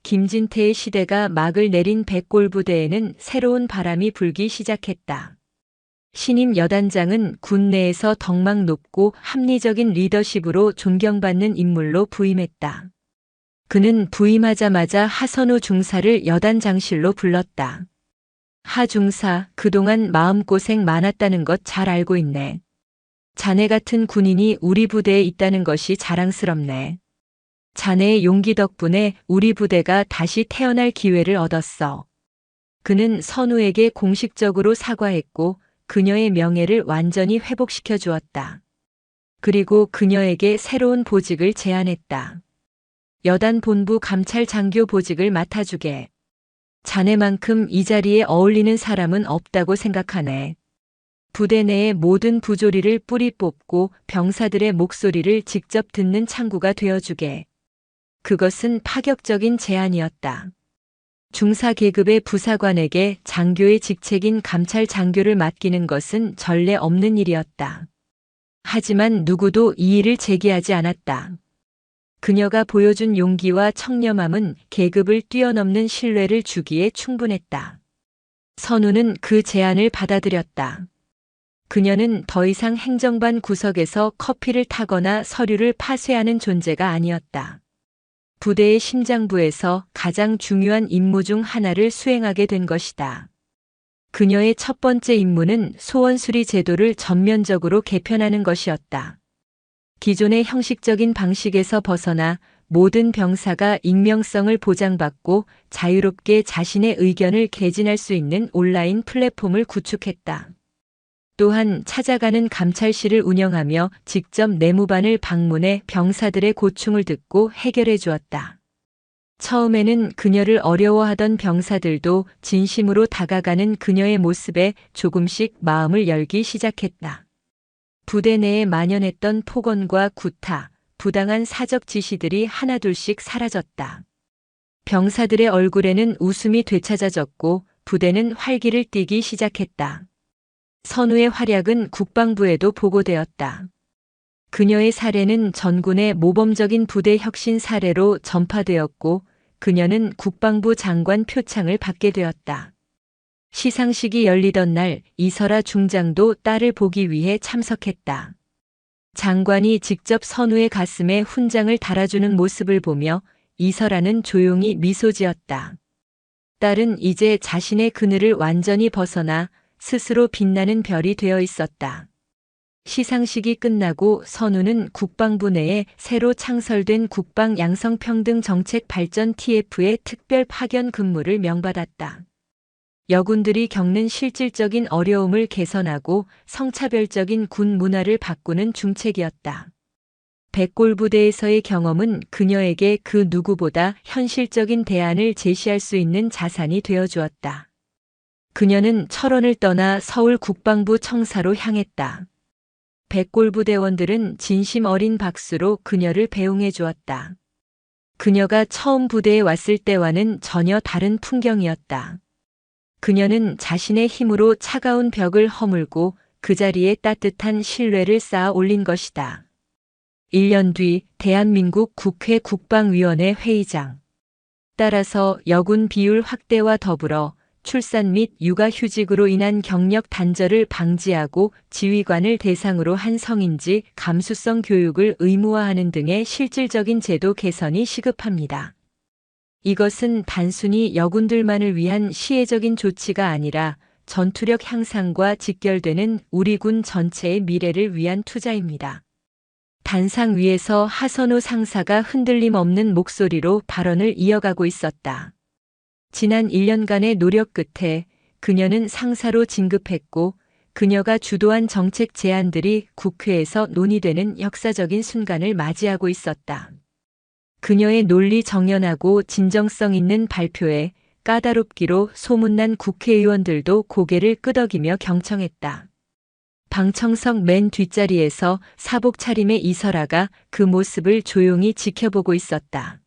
김진태의 시대가 막을 내린 백골부대에는 새로운 바람이 불기 시작했다. 신임 여단장은 군 내에서 덕망 높고 합리적인 리더십으로 존경받는 인물로 부임했다. 그는 부임하자마자 하선우 중사를 여단장실로 불렀다. 하 중사, 그동안 마음고생 많았다는 것 잘 알고 있네. 자네 같은 군인이 우리 부대에 있다는 것이 자랑스럽네. 자네의 용기 덕분에 우리 부대가 다시 태어날 기회를 얻었어. 그는 선우에게 공식적으로 사과했고 그녀의 명예를 완전히 회복시켜 주었다. 그리고 그녀에게 새로운 보직을 제안했다. 여단 본부 감찰 장교 보직을 맡아주게. 자네만큼 이 자리에 어울리는 사람은 없다고 생각하네. 부대 내의 모든 부조리를 뿌리 뽑고 병사들의 목소리를 직접 듣는 창구가 되어주게. 그것은 파격적인 제안이었다. 중사 계급의 부사관에게 장교의 직책인 감찰 장교를 맡기는 것은 전례 없는 일이었다. 하지만 누구도 이의를 제기하지 않았다. 그녀가 보여준 용기와 청렴함은 계급을 뛰어넘는 신뢰를 주기에 충분했다. 선우는 그 제안을 받아들였다. 그녀는 더 이상 행정반 구석에서 커피를 타거나 서류를 파쇄하는 존재가 아니었다. 부대의 심장부에서 가장 중요한 임무 중 하나를 수행하게 된 것이다. 그녀의 첫 번째 임무는 소원수리 제도를 전면적으로 개편하는 것이었다. 기존의 형식적인 방식에서 벗어나 모든 병사가 익명성을 보장받고 자유롭게 자신의 의견을 개진할 수 있는 온라인 플랫폼을 구축했다. 또한 찾아가는 감찰실을 운영하며 직접 내무반을 방문해 병사들의 고충을 듣고 해결해 주었다. 처음에는 그녀를 어려워하던 병사들도 진심으로 다가가는 그녀의 모습에 조금씩 마음을 열기 시작했다. 부대 내에 만연했던 폭언과 구타, 부당한 사적 지시들이 하나둘씩 사라졌다. 병사들의 얼굴에는 웃음이 되찾아졌고 부대는 활기를 띠기 시작했다. 선우의 활약은 국방부에도 보고되었다. 그녀의 사례는 전군의 모범적인 부대 혁신 사례로 전파되었고 그녀는 국방부 장관 표창을 받게 되었다. 시상식이 열리던 날 이설아 중장도 딸을 보기 위해 참석했다. 장관이 직접 선우의 가슴에 훈장을 달아주는 모습을 보며 이설아는 조용히 미소 지었다. 딸은 이제 자신의 그늘을 완전히 벗어나 스스로 빛나는 별이 되어 있었다. 시상식이 끝나고 선우는 국방부 내에 새로 창설된 국방 양성평등 정책 발전 TF의 특별 파견 근무를 명받았다. 여군들이 겪는 실질적인 어려움을 개선하고 성차별적인 군 문화를 바꾸는 중책이었다. 백골부대에서의 경험은 그녀에게 그 누구보다 현실적인 대안을 제시할 수 있는 자산이 되어 주었다. 그녀는 철원을 떠나 서울 국방부 청사로 향했다. 백골부대원들은 진심 어린 박수로 그녀를 배웅해 주었다. 그녀가 처음 부대에 왔을 때와는 전혀 다른 풍경이었다. 그녀는 자신의 힘으로 차가운 벽을 허물고 그 자리에 따뜻한 신뢰를 쌓아 올린 것이다. 1년 뒤 대한민국 국회 국방위원회 회의장. 따라서 여군 비율 확대와 더불어 출산 및 육아휴직으로 인한 경력 단절을 방지하고 지휘관을 대상으로 한 성인지 감수성 교육을 의무화하는 등의 실질적인 제도 개선이 시급합니다. 이것은 단순히 여군들만을 위한 시혜적인 조치가 아니라 전투력 향상과 직결되는 우리 군 전체의 미래를 위한 투자입니다. 단상 위에서 하선우 상사가 흔들림 없는 목소리로 발언을 이어가고 있었다. 지난 1년간의 노력 끝에 그녀는 상사로 진급했고 그녀가 주도한 정책 제안들이 국회에서 논의되는 역사적인 순간을 맞이하고 있었다. 그녀의 논리 정연하고 진정성 있는 발표에 까다롭기로 소문난 국회의원들도 고개를 끄덕이며 경청했다. 방청석 맨 뒷자리에서 사복 차림의 이설아가 그 모습을 조용히 지켜보고 있었다.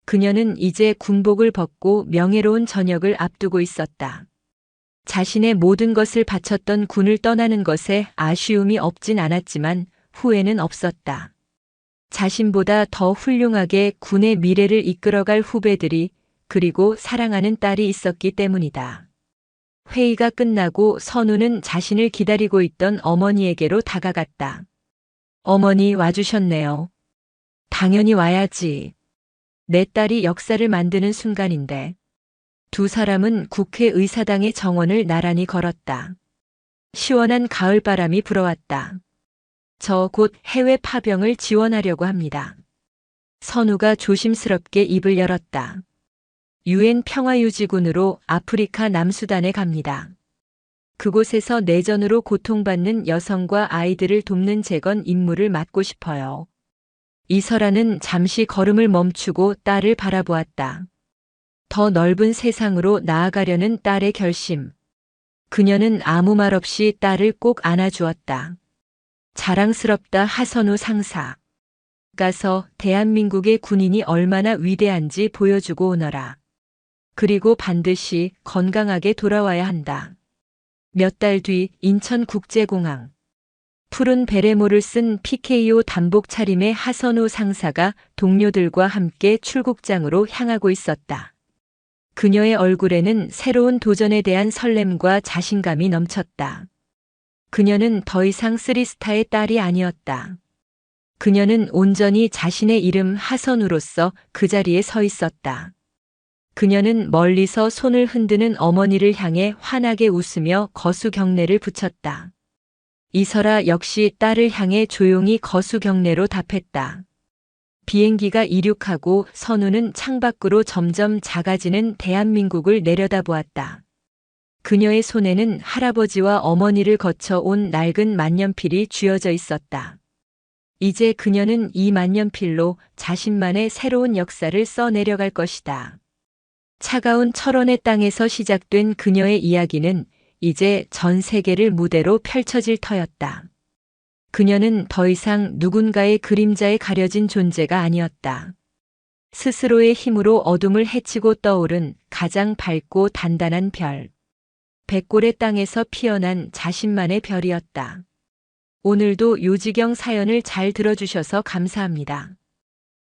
그녀는 이제 군복을 벗고 명예로운 전역을 앞두고 있었다. 자신의 모든 것을 바쳤던 군을 떠나는 것에 아쉬움이 없진 않았지만 후회는 없었다. 자신보다 더 훌륭하게 군의 미래를 이끌어갈 후배들이 그리고 사랑하는 딸이 있었기 때문이다. 회의가 끝나고 선우는 자신을 기다리고 있던 어머니에게로 다가갔다. 어머니 와주셨네요. 당연히 와야지. 내 딸이 역사를 만드는 순간인데. 두 사람은 국회의사당의 정원을 나란히 걸었다. 시원한 가을바람이 불어왔다. 저 곧 해외 파병을 지원하려고 합니다. 선우가 조심스럽게 입을 열었다. UN 평화유지군으로 아프리카 남수단에 갑니다. 그곳에서 내전으로 고통받는 여성과 아이들을 돕는 재건 임무를 맡고 싶어요. 이설아는 잠시 걸음을 멈추고 딸을 바라보았다. 더 넓은 세상으로 나아가려는 딸의 결심. 그녀는 아무 말 없이 딸을 꼭 안아주었다. 자랑스럽다 하선우 상사. 가서 대한민국의 군인이 얼마나 위대한지 보여주고 오너라. 그리고 반드시 건강하게 돌아와야 한다. 몇 달 뒤 인천국제공항. 푸른 베레모를 쓴 PKO 단복 차림의 하선우 상사가 동료들과 함께 출국장으로 향하고 있었다. 그녀의 얼굴에는 새로운 도전에 대한 설렘과 자신감이 넘쳤다. 그녀는 더 이상 쓰리스타의 딸이 아니었다. 그녀는 온전히 자신의 이름 하선우로서 그 자리에 서 있었다. 그녀는 멀리서 손을 흔드는 어머니를 향해 환하게 웃으며 거수 경례를 붙였다. 이설아 역시 딸을 향해 조용히 거수 경례로 답했다. 비행기가 이륙하고 선우는 창밖으로 점점 작아지는 대한민국을 내려다보았다. 그녀의 손에는 할아버지와 어머니를 거쳐 온 낡은 만년필이 쥐어져 있었다. 이제 그녀는 이 만년필로 자신만의 새로운 역사를 써내려갈 것이다. 차가운 철원의 땅에서 시작된 그녀의 이야기는 이제 전 세계를 무대로 펼쳐질 터였다. 그녀는 더 이상 누군가의 그림자에 가려진 존재가 아니었다. 스스로의 힘으로 어둠을 헤치고 떠오른 가장 밝고 단단한 별. 백골의 땅에서 피어난 자신만의 별이었다. 오늘도 요지경 사연을 잘 들어주셔서 감사합니다.